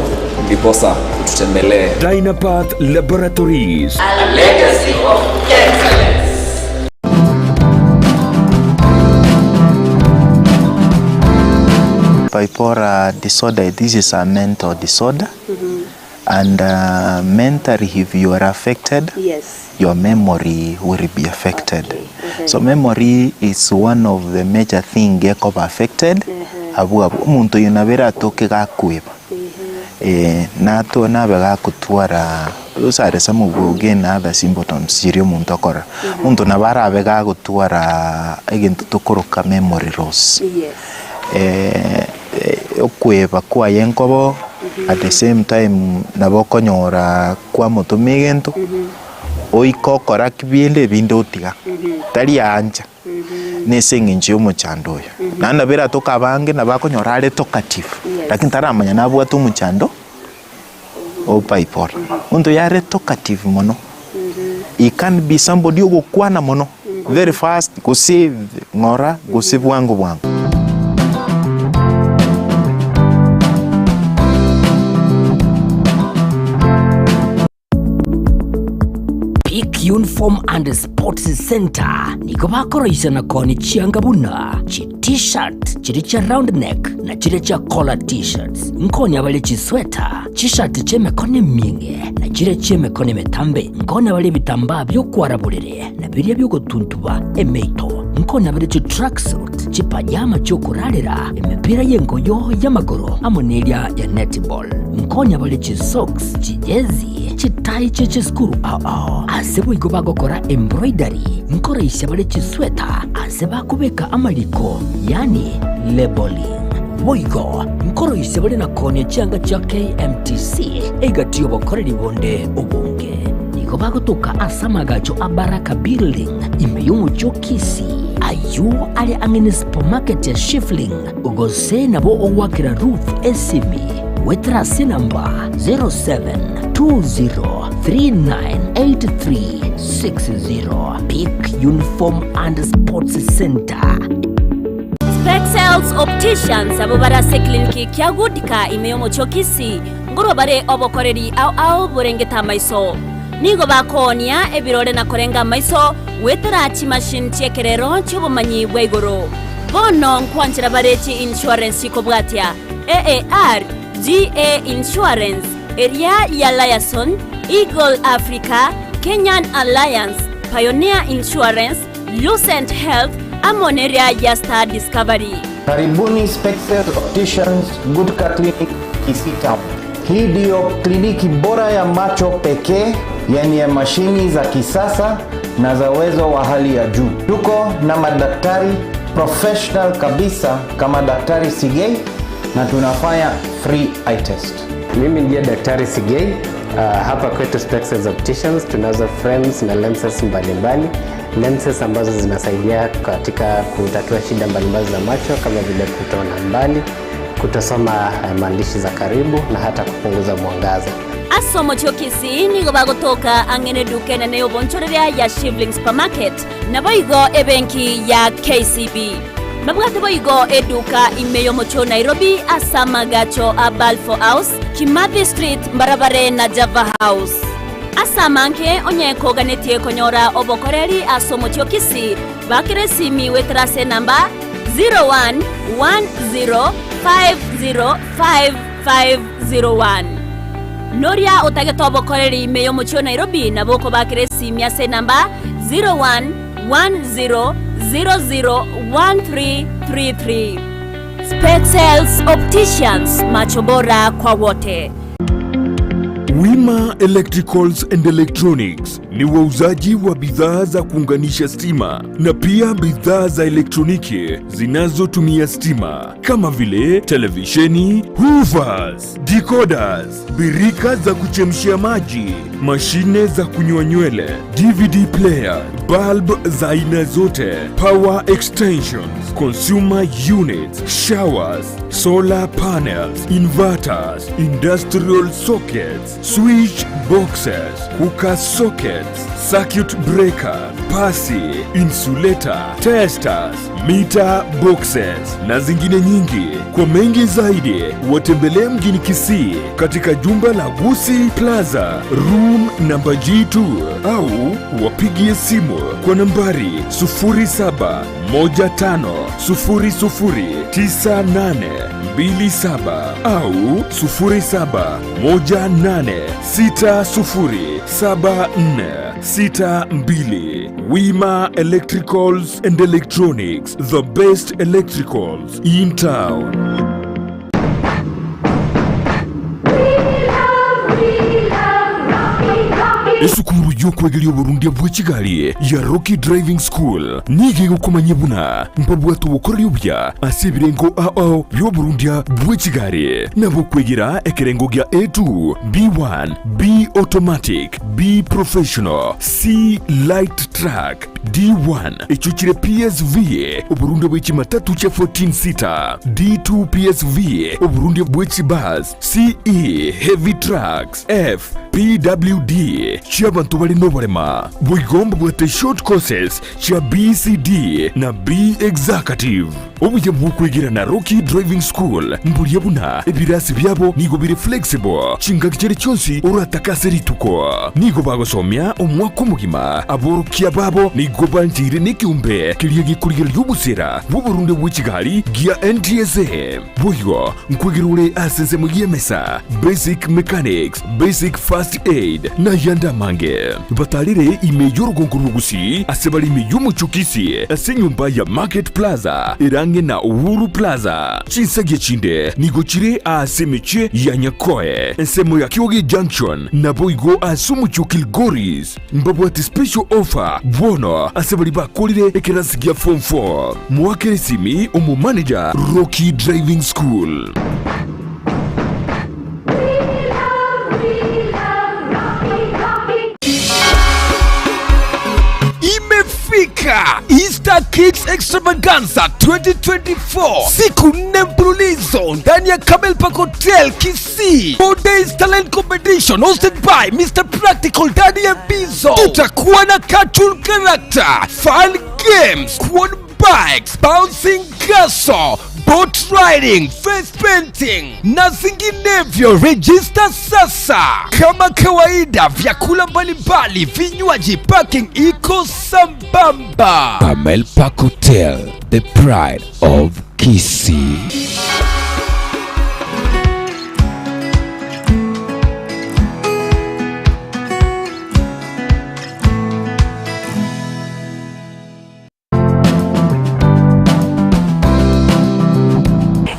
ndiposa tutembelee. Dynapath Laboratories, a legacy of excellence. Bipolar disorder, this is a mental disorder. And mentally, if you are affected, your memory will be affected. So memory is one of the major things get affected. Umuntu yunabera toke gakweba. Nato nabega kutwara those are some of again other symptoms jirio muntu akora muntu nabarabe gagutwara egento tukoroka memory loss okweba kwa yenkobo at the same time nabokonyora kwa mutumigento oikokora kibinde bindotiga tari anja nesenginje umuchando yo nana bera tokabange nabakonyora ale talkative lakini taramanya nabwa tumuchando o bipolar muntu yare talkative mono it can be somebody who kwana mono very fast kusave ngora kusave wangu Uniform and Sports Center niko bakoroisa na koni chiangabuna chi t-shirt chiri cha round neck na chiri cha collar t-shirts nkoni abale chi sweater t-shirt cheme kone minge na chiri cheme kone metambe nkoni abale bitamba byo kwaraburere na biriya byo gutuntuba emeito nkoni abale chi tracksuit chi pajama cyo kurarira emipira yengoyo y'amagoro amonelia ya netball nkoni abale chi socks chi jezi chi tie chi skuru asebo ikoba gukora embroidery nkoresha bale chi sweater aseba kubeka amaliko yani labeling boigo nkoroise bale nakone cyanga cya KMTC egatiyo bakorera ibonde ubunge nikoba gutuka asamagacho abaraka building imeyumu cyo Kisii ayu ali angene supermarket ya Shifling ugose nabo owakira Ruth Esimi wetrasi namba 0720398360 Peak Uniform and Sports Center. Spexels Opticians abo barase kliniki kya gudika imeyomo cyo Kisii ngoro bare obokoreri au burengeta maiso nigo bakonia ebirore na korenga maiso wetara chi machine chekerero cy'ubumanyi bw'igoro bono nkwanjira bareki insurance kobwatia AAR GA Insurance Area ya Liason Eagle Africa Kenyan Alliance Pioneer Insurance Lucent Health Amoneria ya Star Discovery. Karibuni Spexels Opticians Goodka Clinic Kisii Town. Hii ndio kliniki bora ya macho pekee yenye mashini za kisasa na za uwezo wa hali ya juu. Tuko na madaktari professional kabisa kama Daktari Sigei na tunafanya free eye test. Mimi ndiye Daktari Sigei. Hapa kwetu Spexels Opticians tunazo frames na lenses mbalimbali. Lenses ambazo zinasaidia katika kutatua shida mbalimbali za macho kama vile kutoona mbali, kutosoma maandishi za karibu na hata kupunguza mwangaza. Asomo cyo Kisii nigo bagotoka angene duke na neyo bonchorera ya Shifling Supermarket na boigo ebenki ya KCB. Mabwate boigo eduka imeyo mocho Nairobi asamagacho Balfour House, Kimathi Street, Mbarabare na Java House. Asamanke onyeko ganetie konyora obokoreri asomo cyo Kisii bakire simi wetrase namba 0110505501. Noria otageto obokoreri imeyo mocho Nairobi na boko bakire simi ase namba 0110001333. Spexels Opticians, macho bora kwa wote. Wima Electricals and Electronics ni wauzaji wa bidhaa za kuunganisha stima na pia bidhaa za elektroniki zinazotumia stima kama vile televisheni, hoovers, decoders, birika za kuchemshia maji, mashine za kunyoa nywele, DVD player, bulb za aina zote, power extensions, consumer units, showers, solar panels, inverters, industrial sockets, switch boxes, cooker sockets, circuit breaker, pasi, insulator, testers, meter boxes na zingine nyingi. Kwa mengi zaidi watembelee mjini Kisii katika jumba la Gusii Plaza room namba G2 au wapigie simu kwa nambari 0715009827 au 0718607462. Wima Electricals and Electronics, the best electricals in town. We love esukuru y'okwegeria oburundia bwa Kigali ya Rocky Driving School nige gukomanya buna mbabwatu bukoreri ubya asibirengo ao by'oburundia bwa Kigali nabo kwegera ekerengo gya A2 B1 B automatic B professional C light track D1 echuchire PSV oburundia bwa chimatatu cha 14 seater D2 PSV oburundia bwa chibus CE heavy trucks F PWD cy'abantu bali no barema bwigomba bwate short courses cya BCD na B executive obuye bw'okwegira na Rocky Driving School mburiye buna ebirasi byabo nigo biri flexible kinga kigere cyonsi uratakase rituko nigo bagosomya omwaka mugima aborokia babo nigo banjire n'ikiumbe kiriye gikurira y'ubusera bw'Uburundi bwa Kigali gya NTSA buyo nkwegirule asenze mu yemesa basic mechanics basic first aid na yanda mange batalire imeyo rugonguru Gusii asebali imeyo muchukisi asenyumba ya Market Plaza irange na Uhuru Plaza chinsage chinde nigo chire asemeche ya Nyakoe ensemo ya Kioge Junction na boigo asumuchukil Goris mbabwati special offer bono asebali bakolire ekerasigia form 4 mwakere simi umu manager Rocky Driving School. Imefika Easter Kids Extravaganza 2024, siku 4 mfululizo ndani ya Camel Park Hotel Kisii. 4 days talent competition hosted by Mr. Practical Daddy Mbizo. Tutakuwa na cartoon character, fun games, quad bikes, bouncing castle, boat riding, face painting na zinginevyo. Register sasa. Kama kawaida, vyakula mbalimbali, vinywaji, parking iko sambamba. Camel Park Hotel, the pride of Kisii.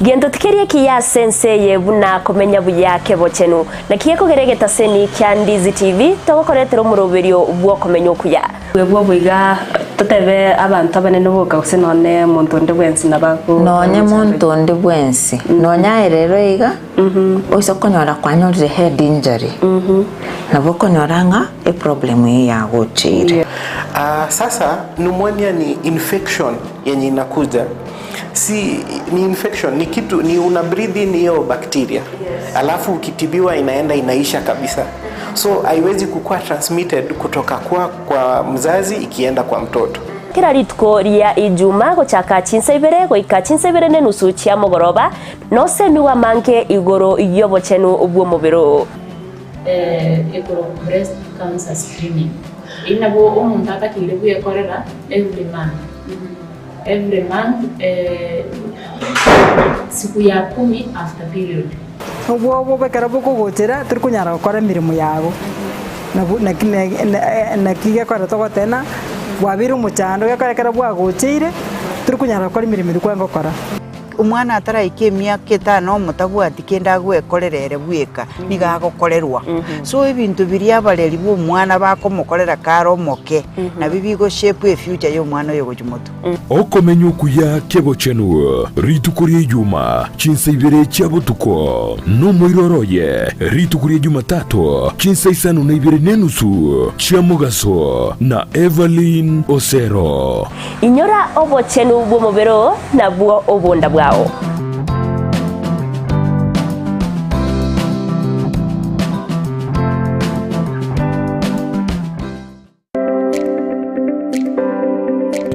Gendo tikerie kia senseye buna komenya buyake bochenu na kieko geregeta seni kya Ndizi TV togokoretero muroberio bwo komenya okuya bwo bwiga totebe abantu abanene boka kusenone muntu ndi bwensi nabago nonya muntu ndi bwensi nonya rero iga oiso konyora kwanyorire head injury nabo konyoranga e problem ya gochire. Sasa pneumonia ni infection yenye inakuja, si ni infection, ni kitu ni una breathe in hiyo bacteria, alafu ukitibiwa inaenda inaisha kabisa, so haiwezi kukua transmitted kutoka kwa mzazi ikienda kwa mtoto. Kira ritko ria ijuma gochaka chinsebere goika chinsebere ne nusu chia mogoroba no semi wa manke igoro yobo chenu ubwo mubiro igoro breast cancer screening inabo umuntu atakire kuyekorera every month siku ya 10 after period ubwo bekara bwo gutira turi kunyara gukora mirimo yago na kiga kora togotena wabira umuchando gakarekera bwa gutire turi kunyara gukora mirimo iri kwengo kora umwana ataraike myaka 5 mutagwati kenda gwekorerere bweka nigagokorerwa so ibintu biri abareri bwo umwana bakomukorera karo moke na bibigo shape future yo mwana yo gujumuto okomenya okuya kebo chenu ritukuri juma chinsa ibere cyabutuko no moiroroye ritukuri juma 3 chinsa isano na ibere nenusu chamugaso na Evelyn Osero inyora obo chenu bwo mubero na bwo obonda bwao.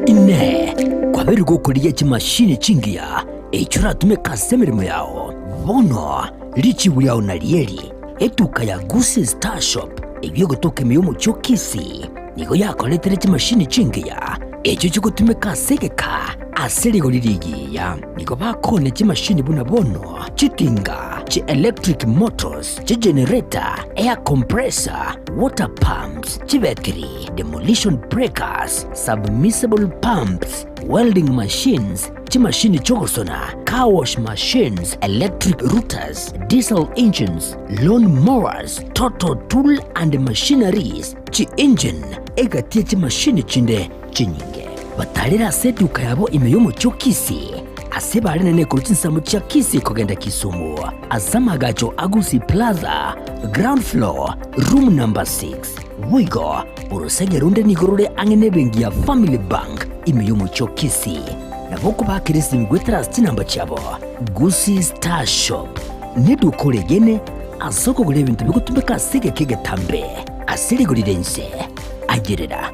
Ine kwa beri gukuria chimashini chingia echura tumeka semirimo yao bono lichi buyao na lieli etuka ya Gusii Star Shop ebyo gotoke miyomo chokisi nigo yakoletere chimashini chingia echo chikutumeka segeka aseri golirigiya nigo bakone chimashini buna bono chitinga chi electric motors, chi generator, air compressor, water pumps, chi battery, demolition breakers, submersible pumps, welding machines, chi machine chogosona, car wash machines, electric routers, diesel engines, lawn mowers, total tool and machineries, chi engine, egatia chi machine chinde chinyinge. Batalira setu kayabo imeyomo cho Kisii. Aseba alina ne kurutinsamu cha Kisii kogenda Kisumu. Azama gacho Gusii Plaza, ground floor, room number 6. Wigo, urusege runde nigorore angene bengi ya Family Bank imeyomo cho Kisii. Na voku ba kirisi mgwetera stinamba chabo. Gusii Star Shop. Nedu kore gene, asoko gule bintu bikutumeka sige kege tambe. Asiri gulidense. Ajereda.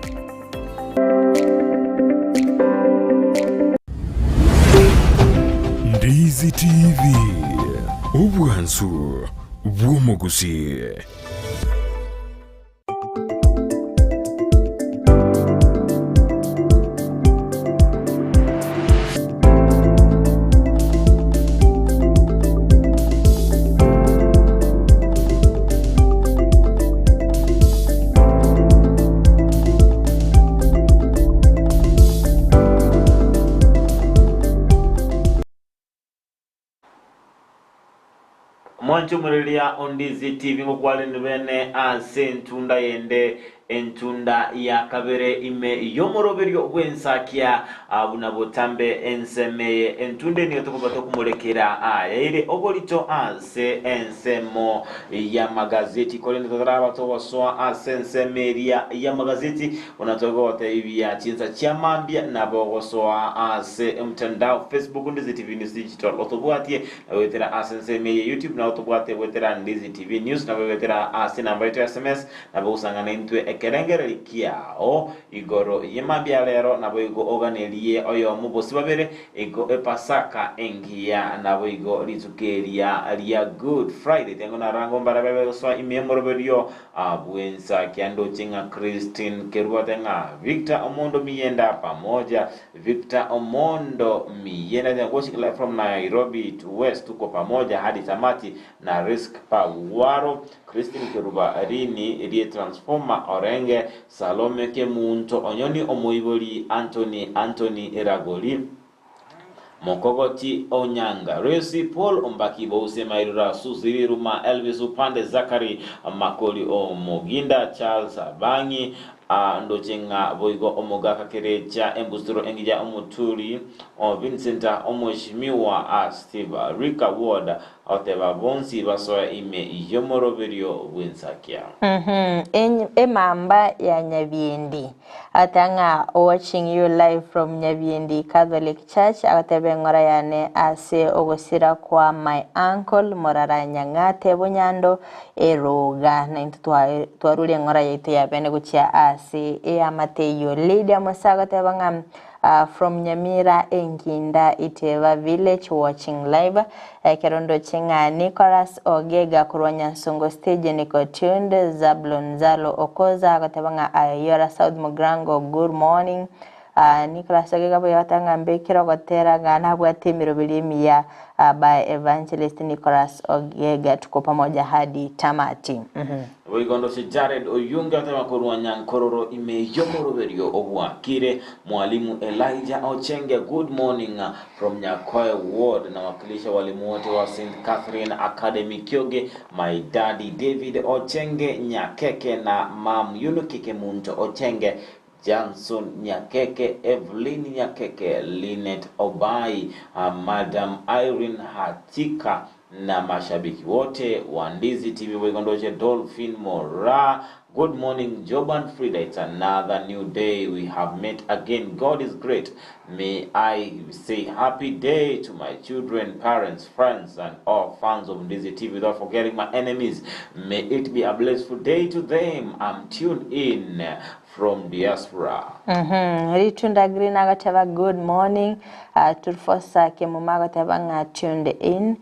Ndizi TV Obwansu Bwomogusi. Mwancho mrelia on Ndizi TV mkwale nibene ntunda yende entunda ya kabere ime yomoroberio bw'ENSAKIA abuna botambe ensemeye entunde niyo tukubato kumulekera yaire obolito ensemo ya magazeti kolende totaraba to waswa ensemeria ya magazeti unatogote hivi ya chinsa chamambia na bogoswa mtandao Facebook Ndizi TV News Digital otobwatie na wetera ensemeye YouTube na otobwate wetera Ndizi TV News na wetera namba yetu SMS na bosangana intwe kerengere kiao igoro yemambia lero nabo igo oganelie oyo mubosi babere igo epasaka engia nabo igo ritukeria ria Good Friday tengo na rango mbarabe so imemoroberio bw'ENSAKIA ndo chinga Christine KERUBO tenga Victor Omondo Miyenda pamoja Victor Omondo Miyenda tengo from Nairobi to West tuko pamoja hadi tamati na Risk Pawaro Christine KERUBO arini rie transformer orenge Salome Kemunto onyoni omoiboli Anthony Iragoli Mokogoti Onyanga Resi Paul Ombakibo Usemairura Susiri Ruma Elvis Upande Zakari Makoli Omoginda Charles Abangi ndochenga boigo omogaka kerecha embusturo engija omutuli Vincent omoshimiwa Steve Rika Ward oteba bonsi basoya ime yomoroberio bw'ENSAKIA emamba ya Nyabiendi atanga watching you live from Nyabiendi Catholic Church atebe ngora yane ase ogosira kwa my uncle Morara Nyangate Bunyando eroga na twarule ngora yetu ya bene guchia ase amateyo Lydia Musaga tebanga from Nyamira Enginda Iteva Village watching live kerondo chinga Nicholas Ogega kurwanya Songo stage niko tuned Zablon Zalo Okoza akatabanga Ayora South Mugrango good morning Nicholas Ogega boyatanga mbekira gotera gana bwatemiro bilimi ya by evangelist Nicholas Ogega tuko pamoja hadi tamati. Wigondo si Jared Oyunga tema kurwanya nkororo ime yomoroberio obwakire mwalimu Elijah Ochenge good morning from Nyakoe Ward na wakilisha walimu wote wa St. Catherine Academy Kyoge my daddy David Ochenge Nyakeke na mam Yunukike Munto Ochenge Johnson Nyakeke, Evelyn Nyakeke, Linet Obai, Madam Irene Hatika na mashabiki wote wa Ndizi TV wegondoje Dolphin Mora. Good morning, Job and FRIDAH. It's another new day. We have met again. God is great. May I say happy day to my children, parents, friends, and all fans of Ndizi TV without forgetting my enemies. May it be a blissful day to them. I'm tuned in from diaspora. Ritunda Green agatava good morning. Turfosa kemumaga tabanga tuned in.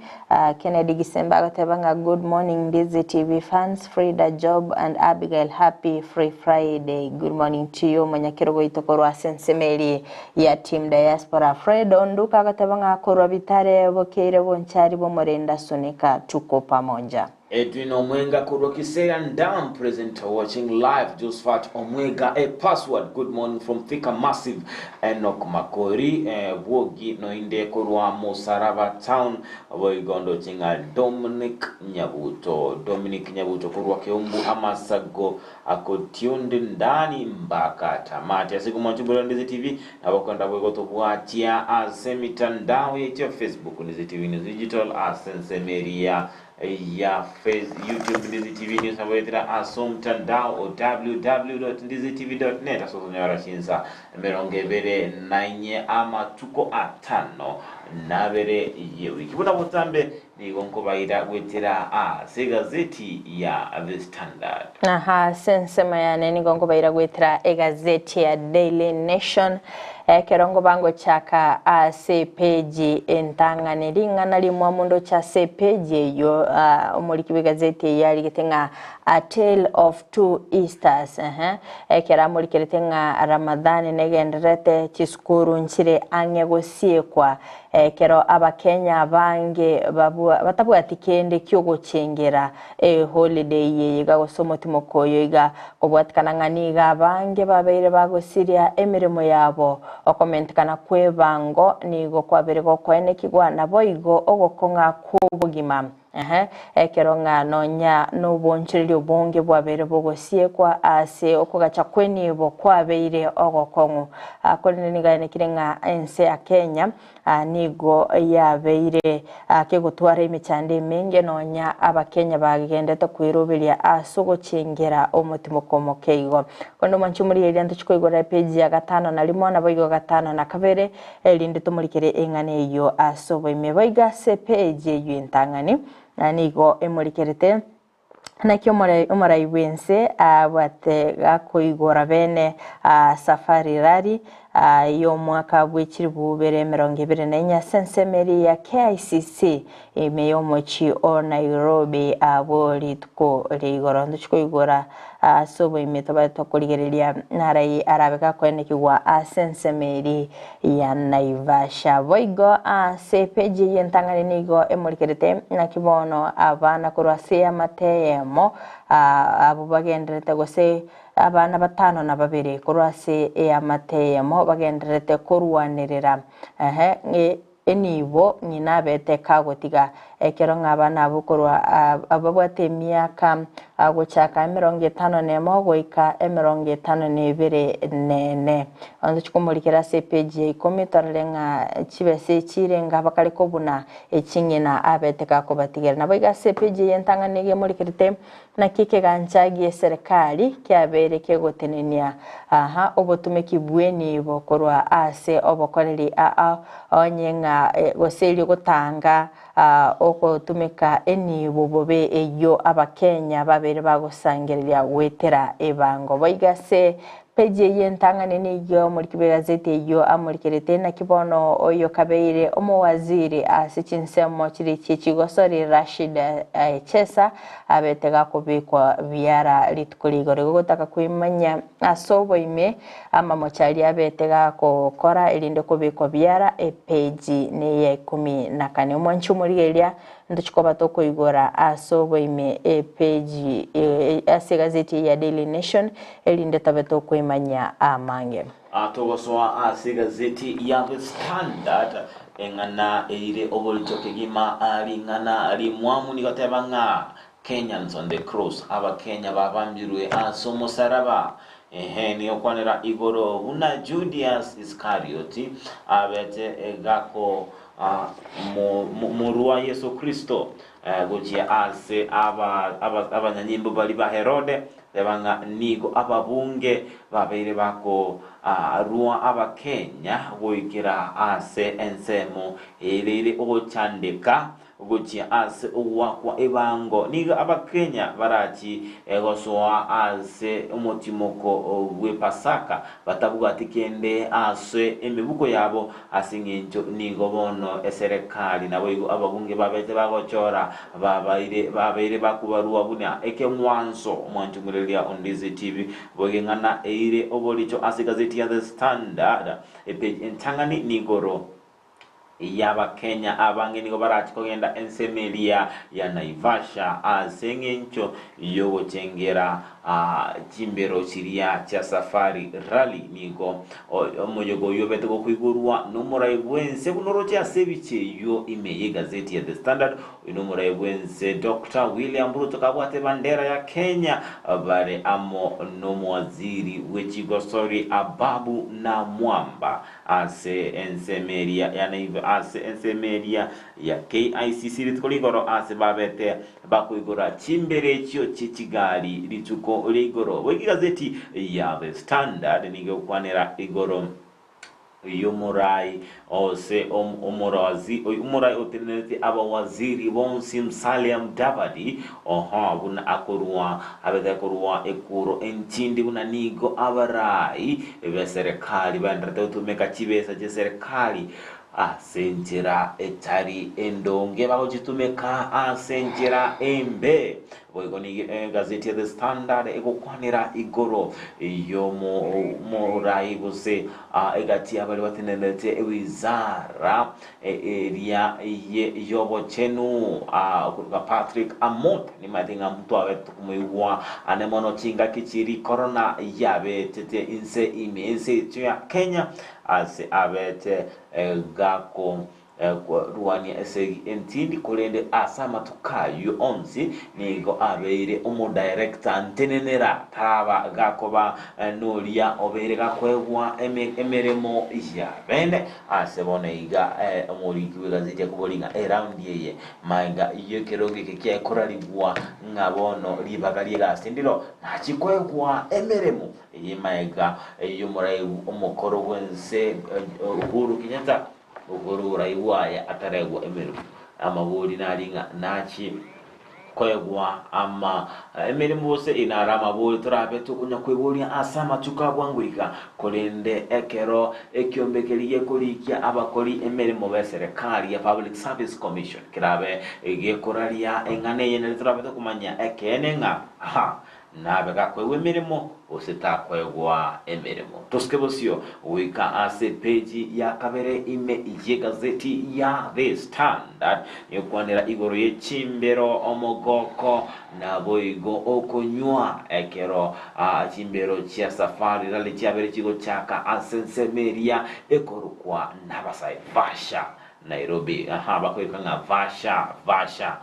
Kennedy Gisemba agatavanga good morning Ndizi TV fans. FRIDAH, Job, and Abigael Abigael, happy free Friday. Good morning to you. Manyakiro itokorwa sensemeli ya team diaspora. Fred onduka katabanga korwa bitare bokeire bonchari bomorenda sunika tuko pamoja. Edwin Omwenga kurwa Kisii and Nyamira presenter watching live. Josephat Omwenga a password. Good morning from Thika Massive. Enoch Makori Wogi no inde kurwa Mosarava Town. Boigondo chinga Dominic Nyabuto kurwa Keumbu Amasago akotionde ndani mpaka tamati. Asiku mwanchubula Ndizi TV na wakanda boigoto buatia asemitandao ya Facebook Ndizi TV News Digital asensemeria ya YouTube Ndizi TV News hawetra asomtandao o www.ndizitv.net asosonyora chinsa merongebere nainye ama tuko atano nabere yewe kibuna butambe ni gonko baira gwetera gazeti ya The Standard. Aha, sensema ya neni gongo baira gwetera gazeti ya Daily Nation. Kerongo bango chaka sepeji entangane ringana limwa mundo cha sepeji yo umuliki gazeti ya ligitenga A Tale of Two Easters. Kera muliki litenga Ramadhani negenderete chiskuru nchire anyegosie kwa kero abakenya bange batabu atikende kyogo chengera holiday yiga gosomo timokoyo iga obwatikana nganiga bange babeire bagosiria emirimo yabo okomentikana kwebango nigo kwabere gokwene kigwa naboigo ogokonga kubugima kero nonya nubonchiri obonge bwabere bogosie kwa ase okogacha kweni bo kwabeire ogokongo akolinigane kirenga ense ya Kenya nigo yabeire kegutwara imichande menge nonya abakenya bagendete kwirubiria asugo chengera omutimo komokeigo kondo manchumuri yende chikoigora page ya 5 na limo na boigo 5 na kabere elinde tumulikire engane iyo asobo imeboiga se page yintangani nigo emulikerete nakyo murai wense bate gakoigora bene safari rari yo mwaka bwikiri bubere 2024 sensemeri ya KICC emeyomochi o Nairobi aboli tuko ligoro ndikoigora sobo imetaba tokoligerelia narai arabeka kwene kigwa sensemeri ya Naivasha boigo sepeji yentangane nigo emulikerete nakibono abana kurwasia mateyemo abo bagenderete gose abana batano na babiri kurwase ya mateyemo bagenderete kurwanirira enibo nyina bete kagotiga ekero ngabana abukorwa ababwate myaka agochaka 50 goika 52 nene ando chikomulikira sepeji komitorenga chibese chirenga bakali kobuna echinyina abete kakobatigera naboiga sepeji yentanganege mulikirite nakike ganchagie serikali kyabere kegotenenia obotumeki bweni bokorwa ase obokoreri onyenga goseli gutanga oko tumeka eni bobobe eyo abakenya babere bagosangereria wetera ebango boigase peje yentangane niyo muri gazeti yo amurikirete na kibono oyo kabeire omowaziri asichinsemo kiri kigosori Rashid Chesa abetega kubikwa biara litukuligore gutaka kwimanya asobo ime ama mochali abetega kokora ilinde kubikwa biara peji ne ya 14 mwanchu murigeria nduchikoba toko igora asobo ime peji gazeti ya Daily Nation elinde tabeto kwimanya MAANGI atogoswa gazeti ya The Standard engana eire obolitokegima alingana ali mwamu nigatebanga Kenyans on the cross abakenya babambirwe asomo saraba ni okwanera igoro una Judas Iscariot abete gako murua Yesu Kristo gochia ase abanyanyimbo bali ba Herode lebanga nigo ababunge babeire bako ruwa abakenya goikira ase ensemo erere ochandeka guchia ase uwakwa ebango niga abakenya barachi egosoa ase umutimoko gwe Pasaka batabuga atikende ase emibuko yabo asinginjo nigo bono eserikali nabo ababunge babete bagochora babaire bakubarua bunya eke mwanzo mwanjumulelia on Ndizi TV bogengana eire obolicho ase gazeti ya The Standard page entangani nigoro yaba Kenya abange nigo barati kogenda ensemelia ya Naivasha asengencho yogo chengera chimbero chiria cha safari rally nigo omoyogo yobete go kwigurwa numura ibwense bunoro cha sebiche yo imeye gazeti ya The Standard numura ibwense Dr. William Ruto kabwate bandera ya Kenya bare amo no waziri wechigo story Ababu na Mwamba ase ensemelia ya Naivasha ase ensemelia ya KICC litukoligoro ase babete bakwigura chimbere chyo chichigali lituko ligoro wegi gazeti ya The Standard nige kwanera igoro yomurai ose umurai otenete aba waziri bonsi Musalia Mudavadi buna akorwa abega korwa ekuro entindi buna nigo abarai be serikali bandate utumeka chibesa je serikali asenjera etari endonge bagojitumeka asenjera embe boigoni gazeti ya The Standard ekokwanira igoro yo morai bose egati abali batenelete wizara eria yobo chenu kuruka Patrick Amot ni madinga mtu awetu kumwiwa anemono chinga kichiri corona yabe tete inse imeze ya Kenya ase abete gako ruani ese entindi kolende asama tukayo onzi nigo abeire umu director antenenera taba gakoba nolia obeire gakwegwa emeremo ya bene asebone iga umuriki wegaziti kubolinga around yeye maiga yekeroge keke koralibwa ngabono libagalie gasindiro nachikwegwa emeremo yemaiga yomurai umukoro wense Uhuru Kenyatta Uhuru raiwaya ataregwa emeru amabuli nalinga nachi kwegwa ama emerimu bose inarama buli turabetu kunya kwebulia asama tukabwangurika kolende ekero ekyombekeliye kulikia abakoli emerimu beserikali ya Public Service Commission kirabe egekoralia engane yene turabetu kumanya ekenenga nabega kwewe mirimo ositakwegwa emirimo tuskebosio wika ase page ya kabere ime ye gazeti ya The Standard yokwanira igoro ye chimbero omogoko na boigo okonywa ekero chimbero chia safari rali chiabere chigo chaka asensemeria ekorukwa nabasai Vasha Nairobi bakweka nga Vasha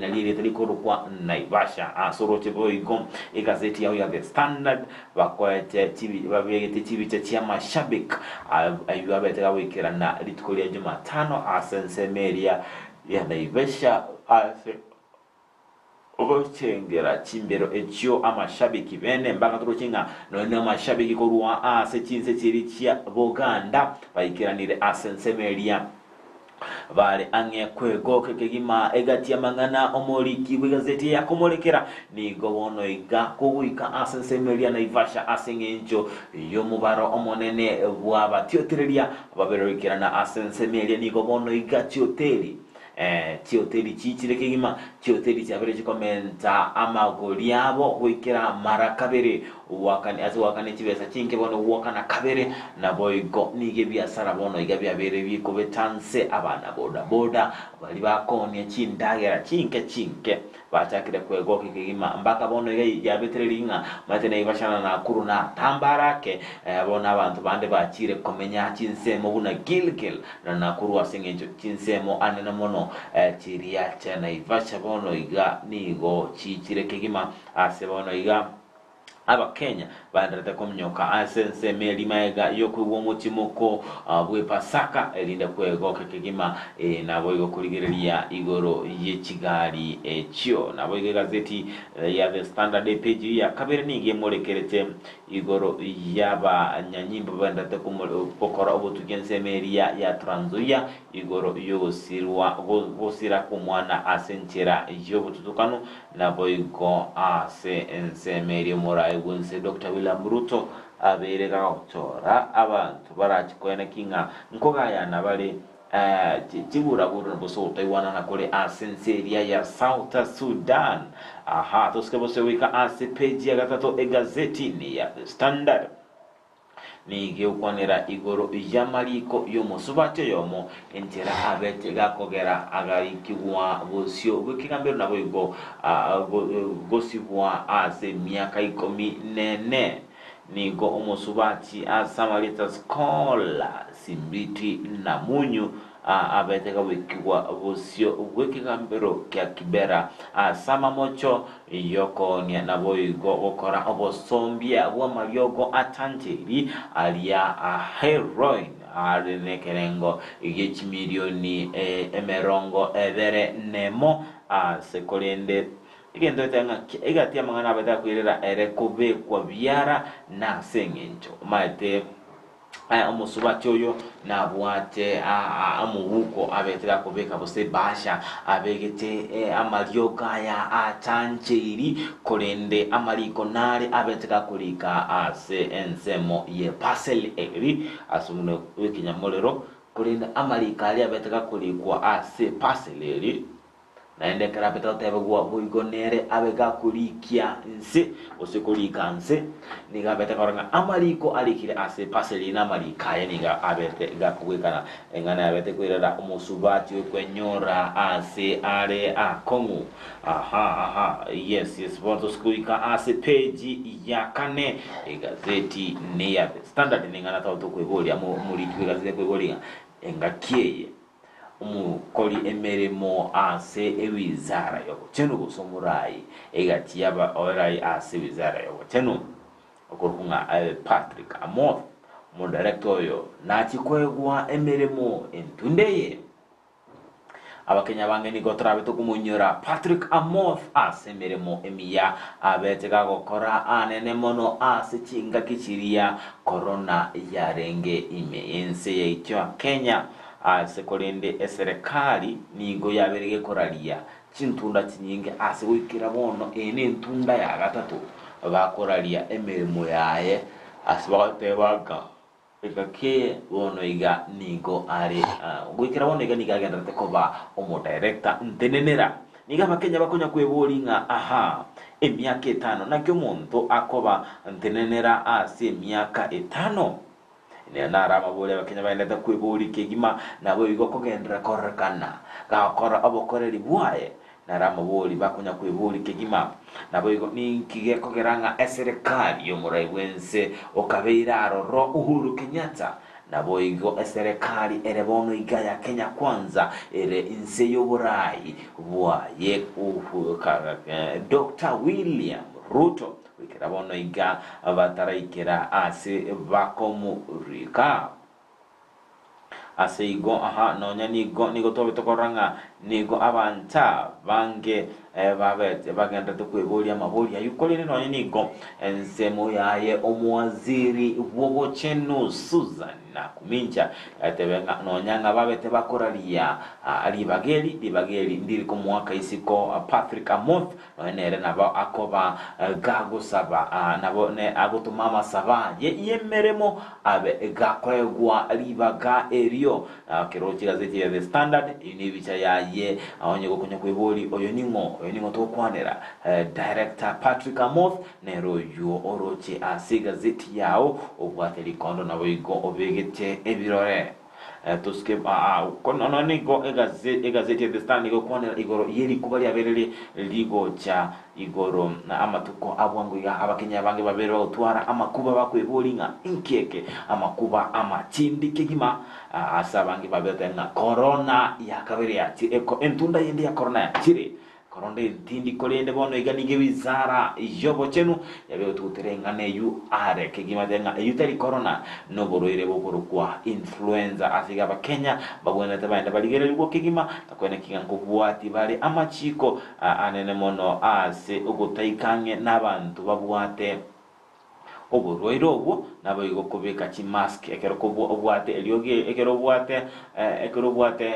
na lile tulikoro kwa Naivasha sorote boigo igazeti yao ya The Standard bakwete TV babegete TV cha mashabik ayu abetega wikira na litukolia Jumatano asensemeria ya Naivasha ase ochengera chimbero echyo amashabiki bene mbaka turukinga none amashabiki korwa ase chinse chirichia Buganda bayikiranire asensemeria vale ange kwegoke kegima egati ya mangana omoliki bwegazeti ya komolekera ni gowono iga kuwika asensemelia Naivasha asengenjo yomubaro omonene bwaba tioterelia baberokera na asensemelia ni gowono iga tioteli tioteli chichire kegima tioteli chabere chikomenta amagoli yabo wikira mara kabere wakane chibesa chinke bono wakana kabere na boigo nige biasara bono iga byabere biko betanse abana boda bali bakonya chindagera chinke bachakire kwegoke kegima mbaka bono iga yabeterelinga matene ibashana na kuru na tambarake bona abantu bande bachire komenya chinsemo buna gilgil na nakuru asengenjo chinsemo anena mono chiria cha Naivasha bono iga nigo chichire kegima ase bono iga aba Kenya bandata komnyoka asense meli maega yokuwo mutimoko bwe Pasaka elinda kwegoka kegima na boigo kuligerelia igoro ye Kigali ekyo na boigo gazeti ya The Standard page ya kabere ninge molekerete igoro yaba nyanyimba bandate kumukora obutugense meria ya Trans Nzoia igoro yosira kumwana asenchera yobututukano nabo igo ensemeri morai wense Dr. William Ruto abereka gutora abantu barakikwena kinga nkoga yana bali tibura bosota iwana na kule asenseria ya South Sudan. Tusikebose wika page ya gatatu egazeti ni ya Standard ni geukwanira igoro yamariko yomusubate yomo entera abete gakogera agarikiwa bosio bwikigambero nabo igo gosibwa miaka 14 nigo omusubati Samarita Skola Simbiti na Munyu abeteka wikiwa bosio wikigambero kya Kibera Samamocho yoko ni nabo igo okora obosombia wa mariogo atanteri alia heroin nekerengo igechi milioni emerongo evere nemo sekolende igendo tanga igatia mangana abeta kwirera erekobe kwa biara na sengencho maite omusubati oyo nabwate amuhuko abetera kubeka bose basha abegete amaryoga ya atanchiri kolende amariko nare abetera kulika ensemo ye parcel eri asumuno wekinyamolero kolende amarika ali abetera kulikwa parcel eri naende karapeta utebegwa buigonere abega kulikia nse osekulika nse niga beta koranga amariko alikire parcel ina marika ya niga abete gakuwekana engana abete kwirera umusubati kwenyora are akongu yes bonto skulika page ya kane egazeti ni ya Standard ningana tawto kweboli amuliki gazeti kweboli engakiye umukoli emeremo ewizara yoko chenu gusomurai egatiyaba orai wizara yoko chenu okurunga Patrick Amoth mu director yo nachikwegwa emeremo entundeye abakenya bangeni gotrabe to kumunyura Patrick Amoth emeremo emiya abeteka gukora anene mono chinga kichiria corona yarenge imeense yaitwa Kenya sekolende serikali nigo yaberege koralia chintunda chinyinge wikira bono ene ntunda ya gatatu bakoralia emerimo yaye batebaga ikake bono iga nigo ari wikira bono iga niga gendate koba omo director ntenenera niga bakenya bakonya kwebolinga emyaka 5 nakyo muntu akoba ntenenera emyaka 5 nara mabole bakenya baenda kwebuli kegima nabo bigo kogendera korekana gakora abokoreri bwaye nara mabole bakonya kwebuli kegima nabo bigo ninkige kogeranga serikali yo murai wense okabeira aroro Uhuru Kenyatta nabo bigo serikali erebono igaya Kenya kwanza ere inse yo burai bwaye Dr. William Ruto wikira bono iga bataraikira bakomurika igo nonya nigo tobe tokoranga nigo abanta bange babete bagenda tukweboli amaboli ayukolene nonya nigo ensemo yaye omwaziri wobochenu Susan na kuminja atebenga nonya ngababete bakoralia Abigael ndiri ko mwaka isiko Patrick Amoth nere nabo akoba gago saba nabo ne agotumama saba yemeremo abe gakwegwa libaga erio kirochi gazeti ya The Standard inibicha yaye awonye gokonya kweboli oyo ningo tokwanera director Patrick Amoth nero yo oroche gazeti yao obwateli kondo nabo igo obegete ebirore tuske kono nigo egazeti ya The Standard igo kwanera igoro yeri kubali aberele ligo cha igoro na amatuko abwangu ya abakenya bange babere utwara amakuba bakwebolinga inkeke amakuba amachindi kegima asabange babete na corona ya kabere ya eko entunda yende ya corona ya chire koronde ntindi kolende bono iganige wizara yobo chenu yabe ututerengane yu are kegima denga yutari corona no boroire bokoro kwa influenza asiga bakenya babona tabaenda baligere libo kegima takwene kingango bwati bale amachiko anene mono ugutaikange nabantu babwate oburwaire obwo nabo igokubika chi mask ekero obwate elioge ekero obwate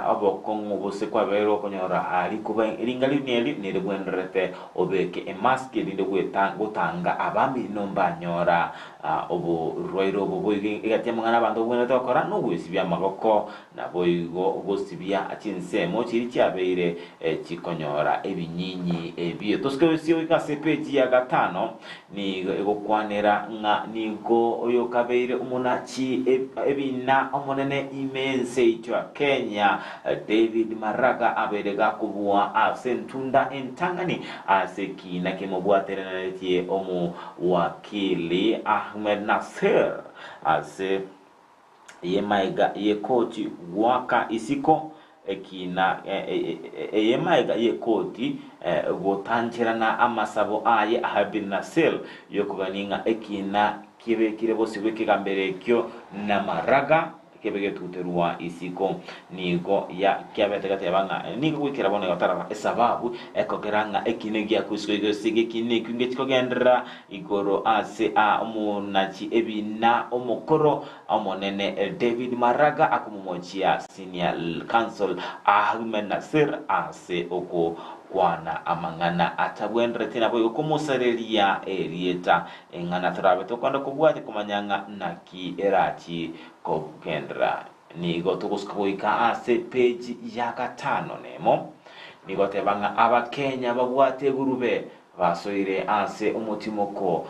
abokongo bose kwa bero konyora ali kuba ringali neri bwenderete obeke e mask erinde gutanga abami nomba nyora oburwaire obwo boige igatia mwana abantu bwene tokora no gwisibya magoko nabo igo gosibya achinsemo chiri cyabeire chikonyora ebinyinyi ebyo toske sio ikase page ya gatano ni egokwanera nga nigo oyo kabeire umunachi ebina omonene imense itwa Kenya David Maraga aberega kubua asentunda entangani asekina kemobwaterenetie omu wakili Ahmed Nasser ase yemaiga yekoti waka isiko ekina yemaiga yekoti gotanjirana amasabo aye Ahmed Nasser yokuganinga ekina kibe bose wekigambere kyo na Maraga kebege tuterwa isiko nigo ya kyabetegate banga nigo wikira bona gatara esababu ekogeranga ekinegia kusiko sige kiniki ngekikogendera igoro ase omunachi ebina omukoro omonene David Maraga akumumochia senior council Ahmed Nasser ase oko kwana amangana atabwendre tena boyo kumusarelia erieta engana trabe to kwanda kubwate kumanyanga naki erachi kokendra nigo tukuskoika ase page ya gatano nemo nigo tebanga abakenya babwate gurube basoire ase umutimoko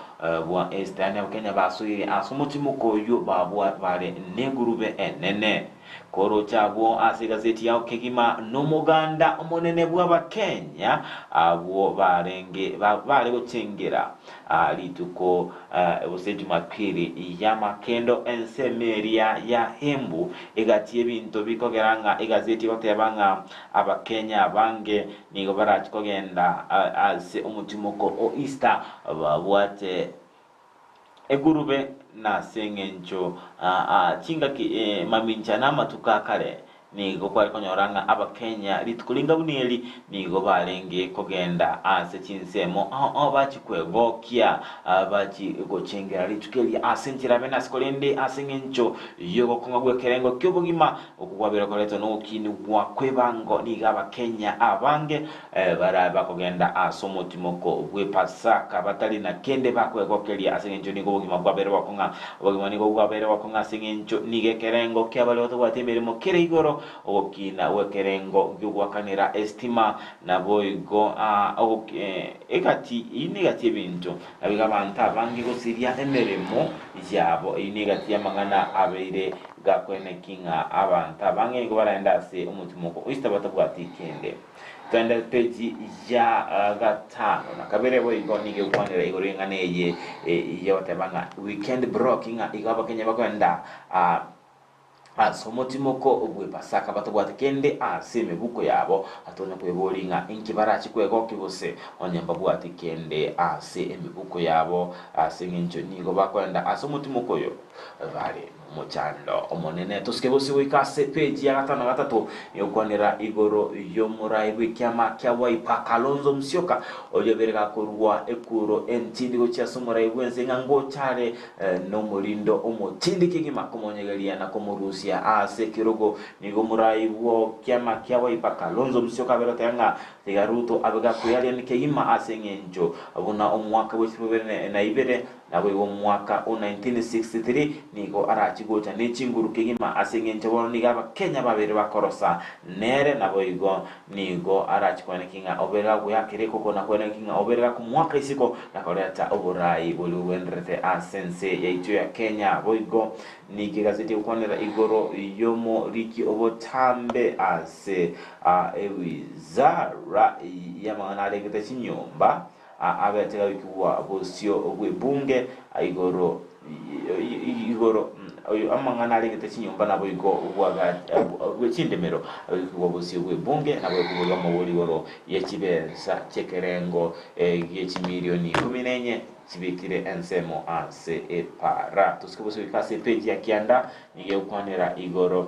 bwa Eastern abakenya basoire ase umutimoko yo babwa bare negurube enene koro chabo ase gazeti yao kegima nomuganda omonene bw'abakenya abo barenge bale gutengera lituko obuseju makiri ya makendo ensemeria ya hembu egati ebintu bikogeranga egazeti batebanga abakenya bange nigo barachikogenda ase umutimoko o Easter babwate egurube na sengencho chinga ki maminchana matuka kale nigo kwa konyoranga abakenya litukulinga buneli nigo balenge kogenda ase chinsemo bachi kwegokia bachi gochengera litukeli asenjira bena skolende asengencho yogo konga gwekerengo kyobugima okugwabira koleto no kini gwa kwebango niga abakenya abange baraba kogenda asomotimoko bwe pasaka batali na kende bakwegokeli asengencho nigo bugima gwabere wakonga bugima nigo gwabere wakonga asengencho nige kerengo kyabale otwatembere mo kere igoro okina wekerengo gyugwakanira estima naboigo egati inegati ebintu abiga banta bangi gosiria emeremo yabo inegati amangana abeire gakwene kinga abanta bangi go barenda se umutimoko istabata bwatikende twende page ya gatano nakabere boigo nige kwanira igorenga neye yote banga weekend brokinga igaba kenya bakwenda somotimoko obwe pasaka batobwate kende aseme buko yabo atonya kwebolinga inkibarachi kwegoke bose onyamba bwate kende ase emibuko yabo asengencho nigo bakwenda asomotimoko yo vale muchando omonene toske bose wikase page ya gatano gatatu yokwanira igoro yomuraiwe kyama kyawa Kalonzo Musyoka oyobereka kurwa ekuro entindi gocha somuraiwe nzengango chare no mulindo omutindi kigima komonyegelia na komurusia ase KERUBO nigo muraiwo kyama kyawa Kalonzo Musyoka berotanga tigaruto abaga kuyali nikigima asengenjo abuna omwaka w'ikibere na ibere nabo wo mwaka 1963 nigo arachigocha nechinguru kigima asengenjo bono niga Kenya babere bakorosa nere nabo igo nigo arachikwane kinga obera guyakire koko na kwene kinga obera ku mwaka isiko nakoleta oburai buluwendrete asense yaitu ya Kenya boigo nige gazeti ukwanira igoro yomo riki obotambe ase ewizara yamana legete chinyomba abetega bikuwa bosio obwebunge igoro oyo amangana legete chinyomba nabo igo ubwaga bwechindemero bikuwa bosio obwebunge nabo kubuga mu buligoro yechibesa chekerengo yechimilioni 14 chibikire ensemo ase epara tusikobose bikase page ya kianda nige ukwanira igoro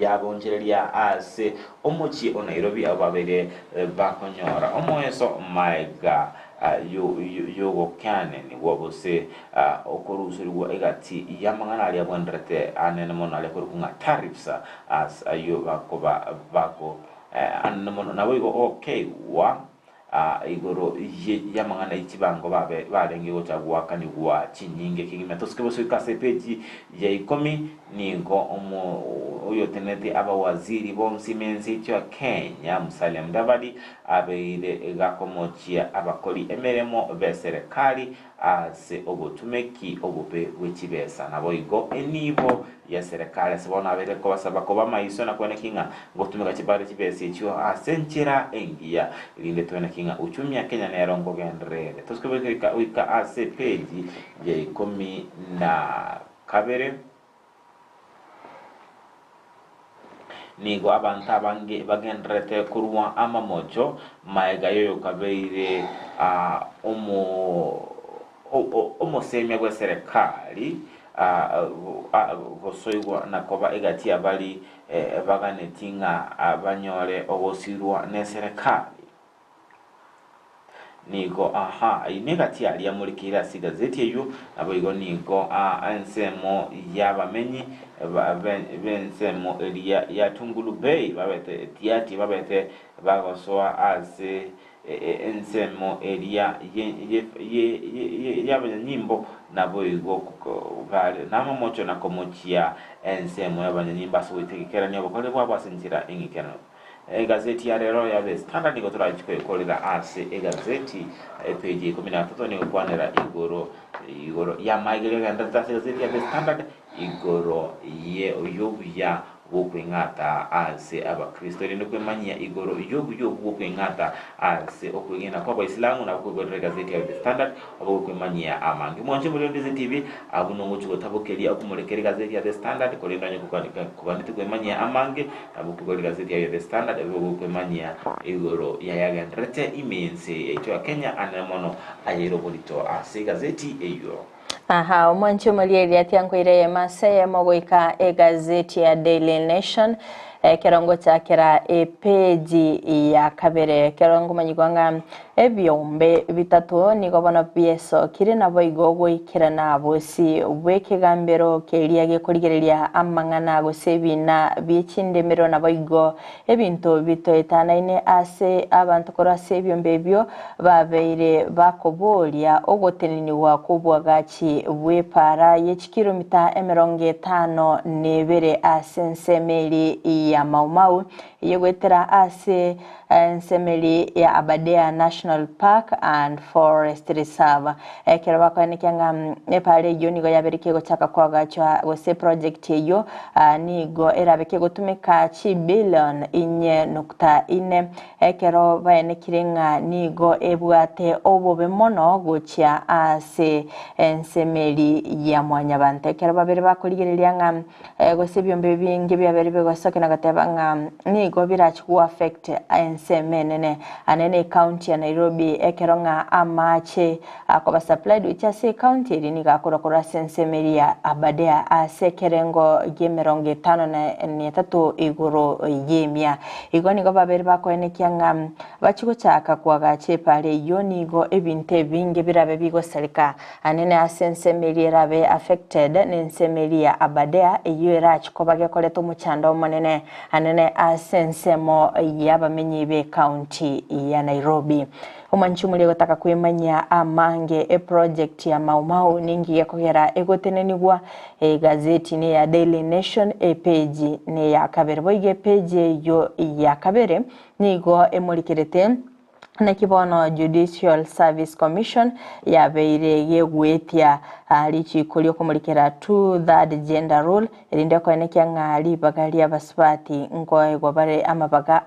yabonjereria ase omochi o Nairobi ababere bakonyora omoeso maiga yogokane ni wabose okorusirwa egati yamangana ali abwandrate anene mono ali kunga tariffs as ayo bako anene mono nabo igo okay wa igoro yamangana ichibango barengi gocha gwakani gwa chinyinge kigime toske boso ikase page ya 10 ningo oyo tenete aba waziri bonsi mensi cyo Kenya Musalia Mudavadi abeire gakomochia abakoli emeremo beserekali ase obutumeki obube bwechibesa nabo igo enibo ya serikali sebona abere ko basaba ko bamaiso na kwene kinga ngotumeka chibare chibese cyo asenchira engia ilinde twene kinga uchumi ya Kenya na rongo gendrere toske wika ase page ya 12 nigo abantu abange bagendrete kurwa amamojo maega yoyo kabeire omusemya gwa serikali gosoigwa nakoba egati abali baganetinga abanyore obosirwa ne serikali nigo inegati ali amurikira si gazeti eyo aboigo nigo ensemo yabamenyi bensemo elia yatungulu bay babete tiati babete bagosoa ase ensemo elia yabanyimbo naboigo bale namamocho nakomochia ensemo yabanyimba so itekera niyo bakole bwabasinzira engikeno gazeti ya rero ya The Standard niko turachikolera ase gazeti page 13 niko kwanera igoro ya maigere ganda gazeti ya The Standard igoro ye oyobuya wokwengata ase abakristo rino kwemanya igoro yobu wokwengata ase okwengena kwa Waislamu na kwegorera gazeti ya The Standard abo kwemanya amangi mwanje muri Ndizi TV abunongo chuko tabokeli akumulekera gazeti ya The Standard kolendanye kubanite kwemanya amangi abo kwegorera gazeti ya The Standard abo kwemanya igoro yayagendrete imense eto Kenya anamono ayero bolito ase gazeti eyo omwancho malieri atyankoire yemase mogoika egazeti ya Daily Nation kerongo chakera page ya kabere kerongo manyigwanga ebyombe bitatu nigo bona bieso kire nabo igogo ikira nabo si wekegambero kelia gekoligerelia amangana gosebina bichindemero nabo igo ebintu bitoetanaine ase abantu korase ebyombe byo babeire bakobolia ogotenini wa kubwagachi bwepara yechikilomita 50 nebere ase nsemeli ya Maumau yegwetera ase nsemeli ya Abadea National Park and Forest Reserve keraba kwanikanga epale yo nigo yabereke gochaka kwagachwa gose project yo nigo erabeke gotumeka chi billion 4.4 ekero baenekirenga nigo ebwate obobe mono gochia ase nsemeli ya mwanyabante keraba bere bakoligererianga gose byombe bingi byabere begosoke nagatebanga nigo birachi affect ensemenene anene county ya Nairobi ekeronga amache akoba supplied uchase county rini gakora sensemeri ya Abadea asekerengo gemeronge 53 igoro yemia igoni go babere bakoenekyanga bachiko chaka kwagache pale yonigo ebinte binge birabe bigo selika anene asensemeri rabe affected nensemeri ya Abadea eyera chikoba gekoleto muchanda omonene anene asensemo yabamenyi be county ya Nairobi omanchumuli gotaka kwemanya amange project ya Maumau ningi yakogera egotenenigwa gazeti ne ya Daily Nation page ne ya kabere boige page yo ya kabere nigo emulikirete na kibono Judicial Service Commission ya beire yegwetia alichi kolio kumulikira 2/3 gender rule elinde ko enekya ngali bagali abaswati ngo egobare amabaga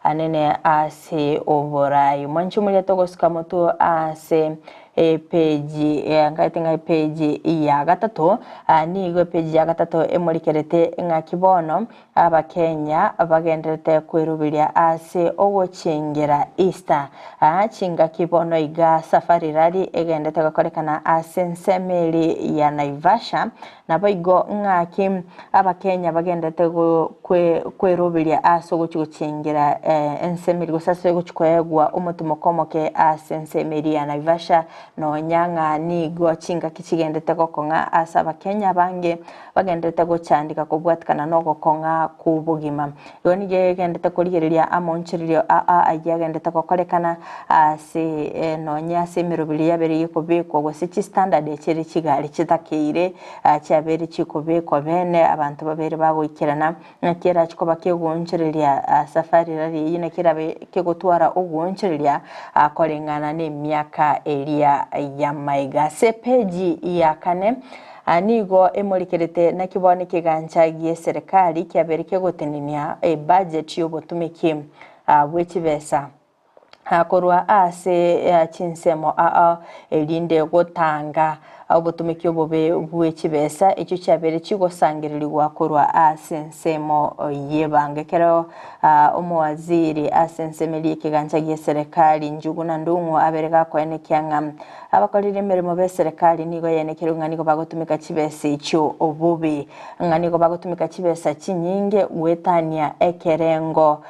anene ase oborai mwanchu muri togoska moto ase page ngaitenga page ya gatatu nigo page ya gatatu emurikerete ng'akibono abakenya bagenderete kwerubiria ase ogochengera Easter chinga kibono iga safari rally egendete gakorekana ase nsemeri ya Naivasha nabo igo ng'aki abakenya bagendete kwerubiria ase ogochengera ensemeri gosase gochikoegwa omutumo komoke ase nsemeri ya Naivasha no nyanga nigo chinga kichigendete gokonga ase abakenya bange bagendete gochandika kubwatikana no gokonga kubugima yoni gegendete kurigereria amonchiririo agendete gokorekana ase nonya se mirubiri yabere yikobekwa gose standard echeri chigari chitakeire cyabere chikobekwa bene abantu babere bagoikirana nakera chikoba kegonchiriria safari rari yine kirabe kegotwara ogonchiriria akorengana n'emyaka elia ya maiga se page ya kane anigo emurikerete nakibone kiganchagie serikali kyabere kegotenenia budget yobotumiki bwechibesa akorwa ase chinsemo elinde gotanga obutumiki obobe bwechibesa ekyo kyabere kigosangirirwa korwa ase nsemo yebange kero omwaziri ase nsemeli kiganchagie serikali Njuguna Ndung'u aberega kwenekyanga abakolire emirimo be serikali nigo yenekero ng'anigo bagotumika chibesa ekyo obubi ng'anigo bagotumika chibesa chinyinge gwetania ekerengo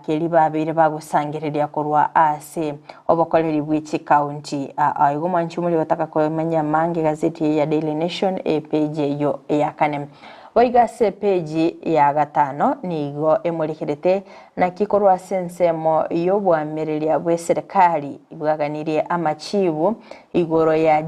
keli babire bagusangiriria korwa ase obokoleri bw'iki county igo manchi muri bataka kumenya MAANGI gazeti ya Daily Nation page yo ya kane waiga se page ya gatano nigo emurikerete na kikorwa sensemo yobwamiriria bwe serikali ibwaganirie amachibu igoro ya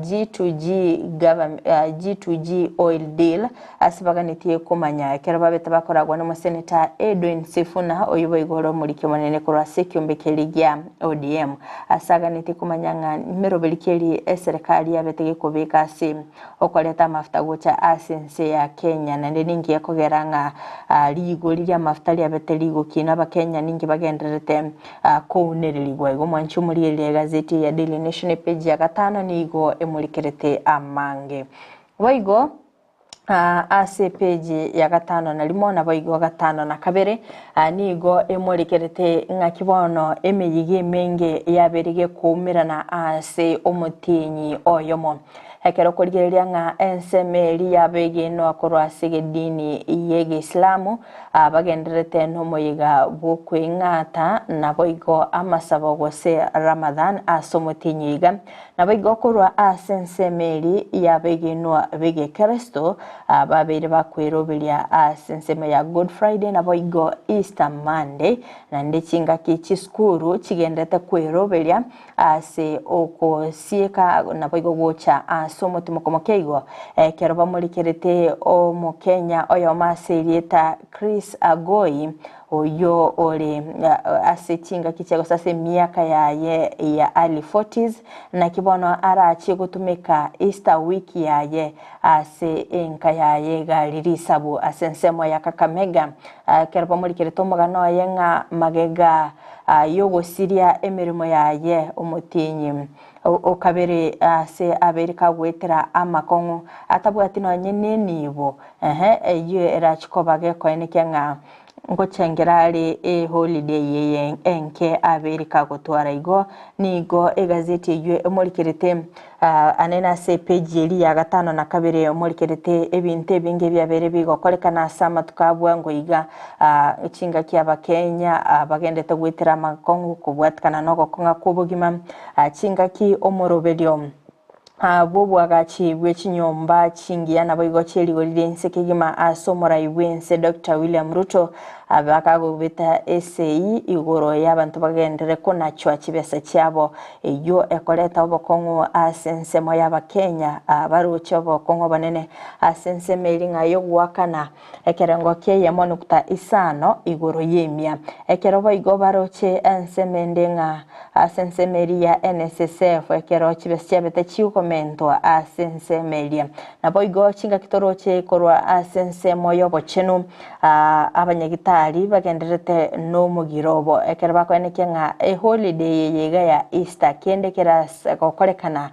G2G oil deal asibaganitie kumanya kero babeta bakoragwa no senator Edwin Sifuna oyibo igoro muri kimonene korwa sekyombe keligia ODM asaganitie kumanya nga merobelikeli serikali yabetege kubika sim okoleta mafuta gocha asense ya Kenya na ningi yakogeranga ligo lya mafuta yabete ligo kina Kenya ningi bagenderete kounererigwa igo mwanchu muri ile gazeti ya Daily Nation page ya gatano nigo emurikerete MAANGI waigo ase page ya gatano na limona baigo gatano na kabere nigo emurikerete ng'akibono emeyige menge yaberige kumirana ase omutinyi oyomo ekero kurigereria nga ensemeri yabege no akorwa segedini yege Islamu bagenderete no moyiga bokwingata naboigo amasabo gose Ramadan asomotinyiga naboigo korwa asensemeri yabege no bege Kristo babere bakweroberia asenseme ya Good Friday naboigo Easter Monday na ndechinga kichiskuru chigendete kweroberia ase okosieka naboigo gocha somo timokomokeigo kero bamurikerete o mukenya oyo maserieta Chris Agoi oyo ole asechinga kichego sase miaka yaye ya early 40s na kibono arachi gutumika Easter week yaye ase enka yaye galirisabu asensemo ya Kakamega kero bamurikerete omugano yenga magega yogosiria emirimo yaye omutinyi okabere ase aberika gwetera amakongo atabwati no nyene nibo eyo erachikobage koenekenga ngochengerali holiday ye enke aberika gotwara igo nigo egazeti ye emurikerete anena se page eri ya gatano na kabere emurikerete ebintu ebinge byabere bigokorekana sama tukabwa ngo iga ichinga ky'abakenya bagendete gwetera amakongo kubwatikana no gokonga kubugima chinga ki omoroberio bobo agachi bwechinyomba chingia na boigo cheli golidense kigima asomora iwense Dr. William Ruto abakagobeta SAE igoro y'abantu bagendere ko nacho chibesa cyabo iyo ekoleta obokongo asensemo y'abakenya barucho obokongo banene asenseme ngayo gwakana ekerengo kye monukta isano igoro yemia ekero boigo baroche ensemende nga asensemeri ya NSSF ekero chibesa cyabete chiukomento asensemeria na boigo chinga kitoroche korwa asensemo yobochenu abanyagita nyagitari bagenderete no mugirobo ekera bakwene nga holiday yega ya Easter kende kera gokorekana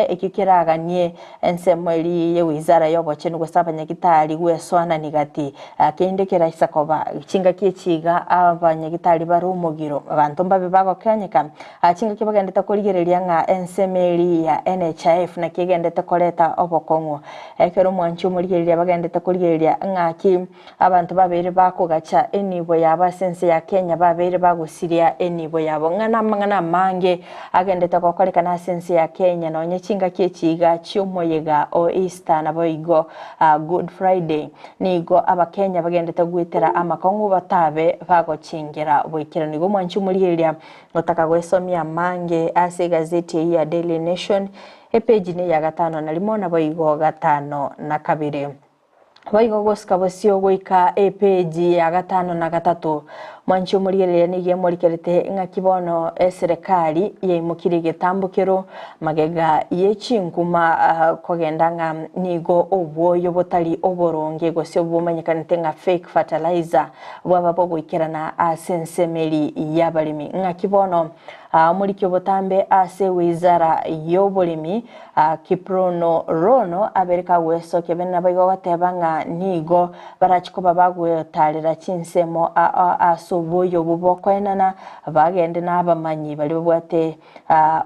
ikikiraganie ensemoli ye wizara yoboche no gusaba nyagitari gweswana nigati kende kera isakoba chinga kichiga abanyagitari bari umugiro abantu mbabe bagokanyeka chinga kibagendeta kurigereria nga ensemeli ya NHIF na kigendeta koleta obokongo ekero mwanchu murigereria bagendeta kurigereria ngaki abantu babere bakogacha enibo yaba sense ya Kenya babere bagusiria enibo yabo ngana mange agendeta kokorekana sense ya Kenya nonye chinga kichiga cy'umoyega o Easter na boigo Good Friday nigo abakenya bagendeta gwitera amakongo batabe bagochingira bwikira nigo mwanchu murigereria ngotaka gwesomia mange ase gazeti ya Daily Nation page ni ya 5 na limona boigo 5 na 2 Waigo gosika bosio goika page ya 5 na 3 mwancho murigereria nigie murikerete ngakibono serikali yeimukire getambukiro magega yechinkuma kogendanga nigo obwoyo botari oboronge gosio bumanyekanite nga fake fertilizer bwaba bogwikirana asensemeli yabalimi ngakibono muri kyobotambe ase wizara yobolimi Kiprono Rono abereka weso kebena bayigo batebanga nigo barachikoba bagwetalira chinsemo asoboyo bubokwenana bagende n'abamanyi bali bwate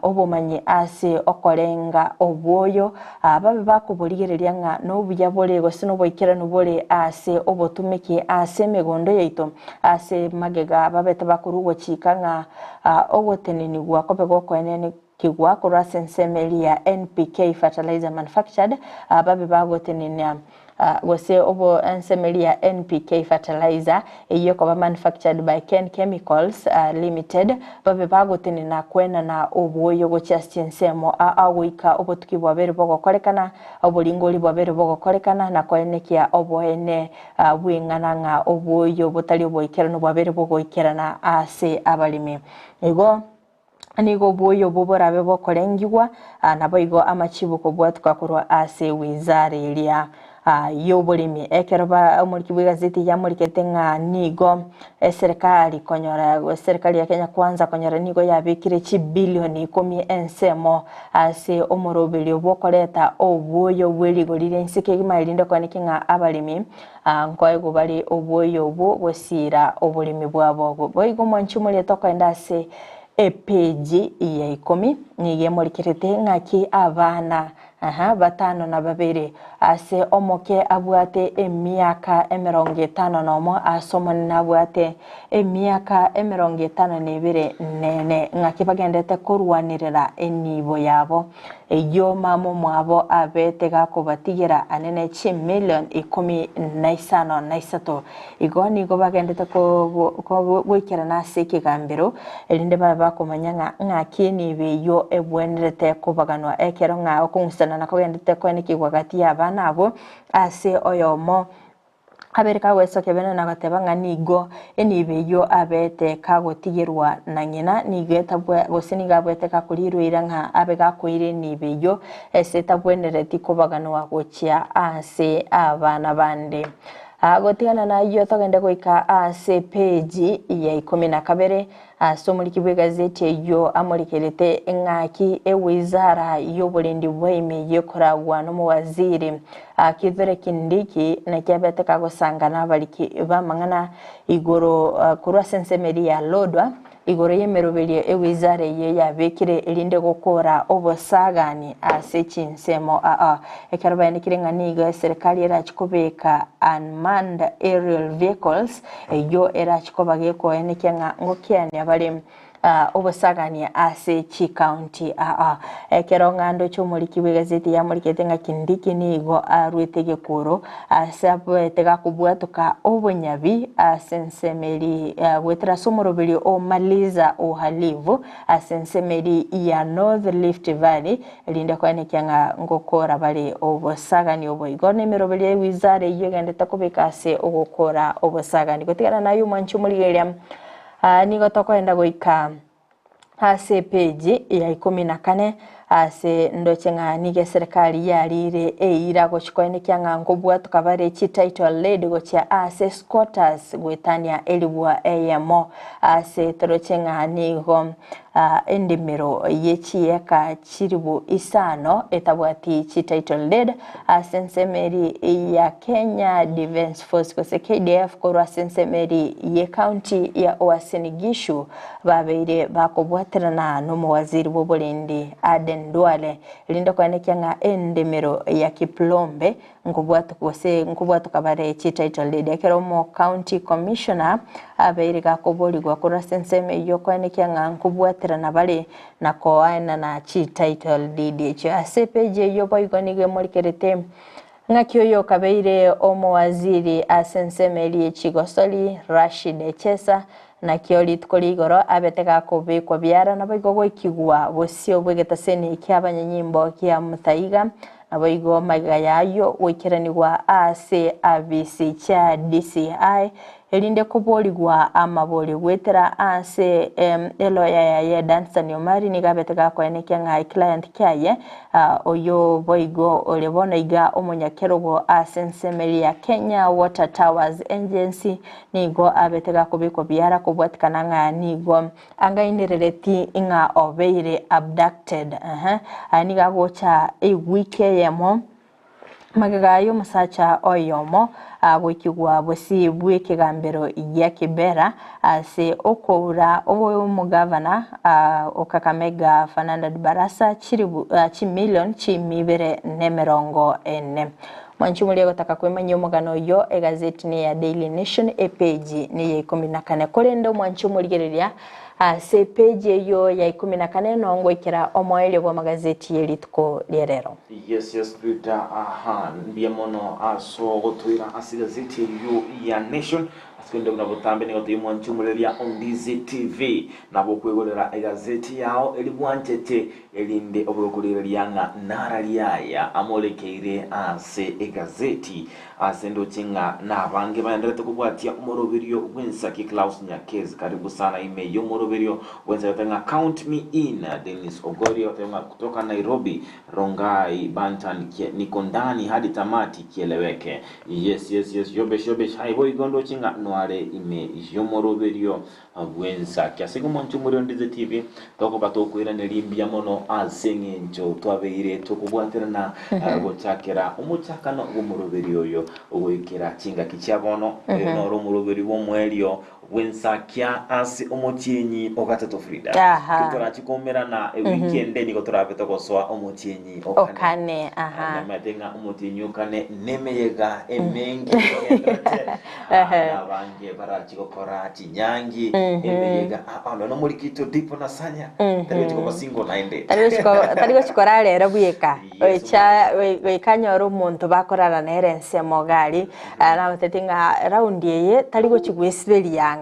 obumanyi ase okorenga obwoyo babe bakuburigereria nga nobuya bolego sino boikira nubole ase obotumiki ase megondo yaito ase magega babete bakurugo chikanga ogotenini gwakobe gokwenene kigwa kura sensemeli ya NPK fertilizer manufactured babe bagotenina gose obo ensemeli ya NPK fertilizer iyo kwa manufactured by Ken Chemicals Limited babe bagotenina kwena na obwoyo gochinsemo awika obotukibwa bere bogokorekana obolingoli bwabere bogokorekana na kwanekia oboene bwingana nga obwoyo botali oboikera no bwabere bogoikerana ase abalimi ego anigo bwoyo boborabe bokorengirwa nabo igo amachibuko bwatuka kurwa ase wizare ilia yobolimi ekeroba omuliki bwegazeti ya mulikete nga nigo serikali konyora serikali ya Kenya kwanza konyora nigo yabikire bilioni 10 ensemo ase omorobeli obokoreta obwoyo bweligolire nsike imailinde kwaniki nga abalimi nkoego bali obwoyo bwo bosira obolimi bwabo boigo mwanchumuli tokwenda ase page ya 10 niye mulikirete ngaki abana 5 na 2 ase omoke abwate emiaka 51 asomoni nabwate emiaka 52 nene ngaki bagendete kurwanirira enibo yabo eyo mamo mwabo abete gakubatigera anene 10 million 15 na 3 igoni go bagendete ko gwikira nase kigambiro elinde baba komanya ngaki nibeyo ebwenerete kubaganwa ekero nga okungusana na kogendete kweniki gwagati abana abo ase oyomo abereka weso kebena na gatebanga nigo enibeyo abete kagotigerwa na nyina nigeta bosini gabwete kakurirwira nka abega koire nibeyo esetabwenereti kubaganwa gochia ase abana bande gotigana na iyo togende goika ase page ya 12 somuliki bwegazeti yo amurikerete ngaki ewizara yobolindi bweme yekoragwa no muwaziri kidhere kindiki na kyabete kagosangana baliki bamangana igoro kurwa sensemeri ya lodwa igoro yemerobeli ewizara ye yabekire elinde gukora obosagani ase chinsemo ekarabane kirenga niga serikali erachikobeka unmanned aerial vehicles yo erachikobage ko enekenga ngokiane abali obosagani ase chi county ekeronga ndo chomuliki bwegazeti ya mulikete nga kindiki nigo arwetege koro asabwe tega kubwatuka obonyabi asensemeri wetra somorobeli o maliza o halivu asensemeri ya North Rift Valley linda kwane kyanga ngokora bali obosagani oboigone merobeli wizare yegende takobeka ase ogokora obosagani gotigana nayo mwanchumuligeria nigo tokwenda goika ase page ya 14 ase ndoche ng'ani serikali yarire eira gochikoene kya ng'ango bwatu kabare chi title lead gocha ase squatters gwetania elibwa eyemo ase toroche ng'ani go endimiro yechieka chiribu isano etabwati chi title lead ase nsemeri ya Kenya Defence Force kose KDF korwa sensemeri ye county ya Uasin Gishu babeire bakobwaterana no waziri w'oburendi Aden Duale lindo kwanekia nga endemero ya Kiplombe nkubwatu kabare chi title lead ya Kerubo County Commissioner abeire gakoboligwa korwa senseme yo kwanekia nga nkubwaterana bale na koana na chi title deed echo asepeje yo boigonige molikerete ngakyoyo kabeire omowaziri asensemeli echigosoli Rashid Echesa na kioli tukoligoro abetega kubikwa byara naboigo gwikigwa bosio bwegetaseni kyabanyanyimbo kya mutaiga naboigo magayayo wekeranirwa ase abisi cha DCI elinde kuboligwa amaboli wetera ase eloya ya Dansan Omari ni gabetega kwenekya ngai client kyaye oyo boigo olebona iga omunyakerubo asensemeli ya Kenya Water Towers Agency nigo abetega kubiko byara kubwatikana nga nigo angainerereti inga obeire abducted aniga gocha ewike yemo magagayo musacha oyomo gwikigwa bosi bwekigambero ya Kibera ase okora omugavana okakamega Fernanda Barasa chiribu million chimibere nemerongo ene Mwanchumuli gotaka kwemanya omugano yo egazeti ni ya Daily Nation page ni ya 14 kolendo mwanchumuli gereria ase page yo ya 14 nongo ikira omoele bwa magazeti yelituko lierero. Yes FRIDAH ndiye mono aso gotwira asigazeti yo ya Nation askwende kuna butambe ni gote mwanchumuleria Ndizi TV nabo kwegolera egazeti yao elibwantete elinde obugokuleria nga naraliaya amolekeire ase egazeti asendo chinga nabange baendelete kubwatia umoroberio gwensaki Klaus Nyakezi karibu sana ime yo moroberio wenza tenga count me in Dennis Ogorio tenga kutoka Nairobi Rongai Bantan niko ndani hadi tamati kieleweke. Yes yobe haibo igondo chinga noare ime yo moroberio gwensaki asigo mwanchumurio Ndizi TV toko batokwira nelimbia mono asenge njo twabeire tukubwaterana gochakera umuchakano gumoroberio yo uwekera chinga kichabono no rumurubiri wo mwelio wensakia asi omochenyi ogatatu FRIDAH kitora chikomera na weekend niko turabeta goswa omochenyi okane namatenga omochenyi okane nemeyega emengi abange barachikokora chinyangi emeyega no mulikito dipo na sanya tari chiko basingo naende tari chikora lero buyeka ocha wekanyoro umuntu bakorara nerense mogali na tetinga round ye tari go chigwesibeli yanga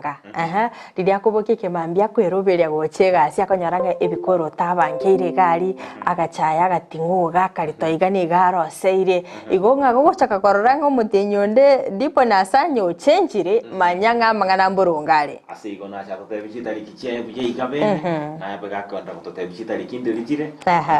lilia kuboke kemambia kwerobelia gochega asi akonyaranga ebikoro tabangeire gari agachaya agatinguga karitoiga ni garo seire igonga gochaka kororanga umutenyonde dipo nasanyo chenjire manyanga mangana mburungale asigo na cha totebichitali kiche buje ikabene na yabaga konda totebichitali kindeligire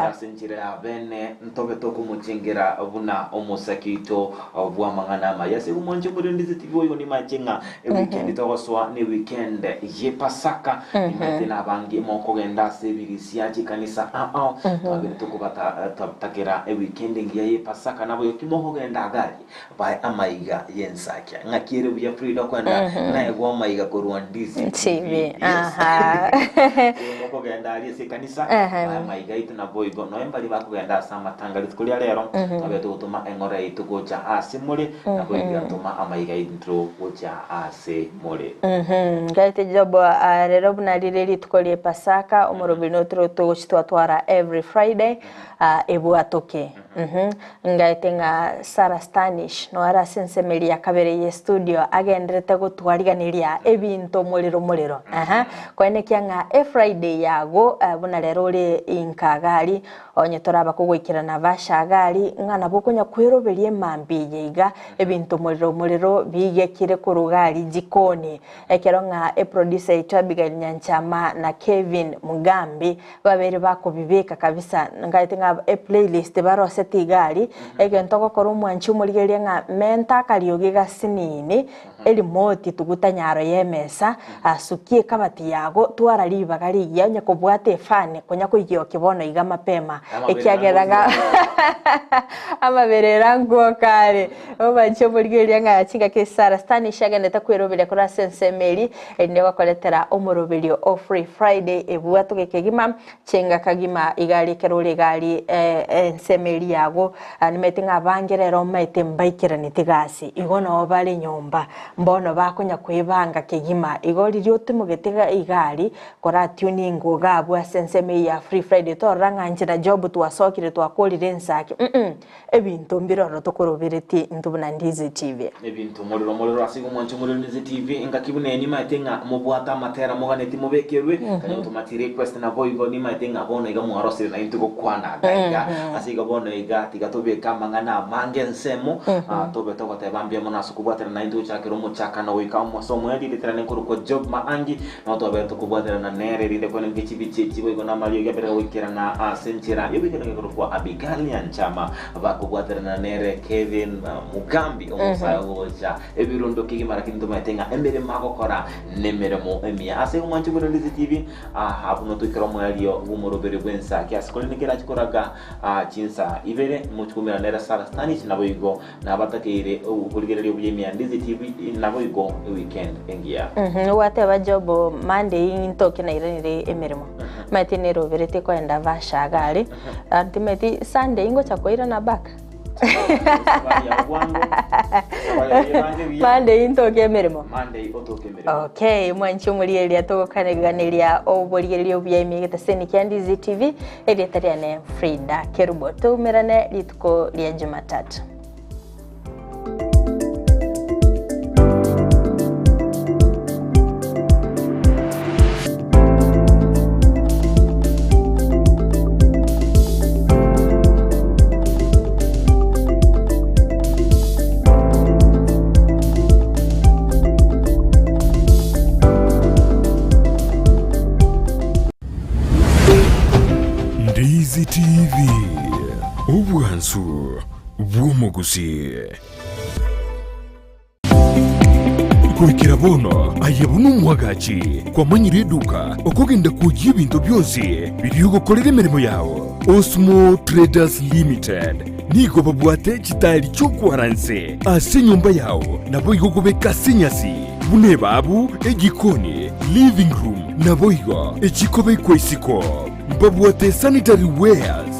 asenjire abene ntobe toko muchengera buna omusakito obwa mangana mayase umonje muri Ndizi TV yo ni machenga weekend togoswa ni weekend ye Pasaka imetena bangi moko genda sebirisia chikanisa twabire tukubata takera weekend ngiya ye Pasaka nabo yokimoko genda gari by amaiga yensakia ngakire bya FRIDAH kwenda na egwa amaiga korwa Ndizi TV moko genda ali sekanisa amaiga ituna boygo no embali bakugenda sama tangali kulia lero twabe tutuma engora itugocha asimule nabo igatuma amaiga intro gocha asimule gaite jobo rero bunalireri tukolie Pasaka omorobino tro chitwatwara every Friday ebwatoke ngaite nga Sarah Stanish no ara sensemeli ya kabere ye studio agenderete gutwariganiria ebinto muliro kwene kyanga Friday yago buna rero ri inkagali onye toraba kugwikirana bashagali ngana bokonya kweroberie mambi yiga ebinto muliro bigekire ku rugali jikoni ekeronga producer ito Abigael Nyanchama na Kevin Mugambi babere bakubibika kabisa ngaite nga playlist barose tigali egentoko koro mwanchi umurigeria nga menta kalioge gasinini elimoti tugutanyaro yemesa asukie kabati yago twarariba gari yanya kubwate fane konya kuigio kibono iga mapema ekiageraga amaberera ngo kare obancho murigeria nga chinga kesara stani shaganeta kwirobile kora sensemeri ende wakoletera omoroberio of Free Friday ebwatu gekegima chenga kagima igali kerole gali ensemeri yago animetinga abangerero maite mbaikira nitigasi igono obale nyomba mbono bakonya kwibanga kegima igoli ryote mugetega igali kora tuning gabwa sensemeri ya Free Friday toranga njira job twasokire twakolire ensaki ebintu mbiroro tokorobireti ndubuna Ndizi TV ebintu moriro asigo mwancho muri Ndizi TV ingakibune ni maitenga mubwata matera muganeti mubekerwe kandi automatic request na boygo ni maitenga bono iga muarosire na intugo kwana daiga asiga bono iga tigatobe kama na mangensemo tobe togo tebambia mona sukubwatera na intugo chakero muchaka no wika musomo yadi literane ko job maangi no tobe tukubwatera na nere rinde ko ngichi bichi boygo na mali ya bere wikira na senchira yobikira ngoro kwa Abigael Nyanchama bakubwatera na nere Kevin Mugambi omusa oja ebirundo kigimara kintu maitenga embere magokora nemeremo emia ase umanchi muri Ndizi TV habuno tukiramo yaliyo umurobere bw'ENSAKIA sikole nikira chikoraga chinsa ibere muchukumira nera sala stanish nabo igo nabatakire ubuligerero by'emia Ndizi TV nabo igo weekend engia whatever job Monday intoke na irenire emeremo matinero verete ko enda vashagale ultimately Sunday ingo chakoira na back Monday intoke emeremo okay mwancho muri elia to kaneganiria oboligerio byemi getaseni Ndizi TV editoriane FRIDAH KERUBO tumerane litko lya Jumatatu. Ndizi TV ubwansu bw'umugusii kurikira bono ayabunu mwagachi kwa manyiri eduka okogenda kujya ibintu byose biri gukorera imirimo yawo Osmo Traders Limited nigo babwate kitali cy'ukwaranse ase nyumba yawo nabo igogobeka sinyasi bune babu egikoni living room nabo igo ekikobe kwesiko babwate sanitary wares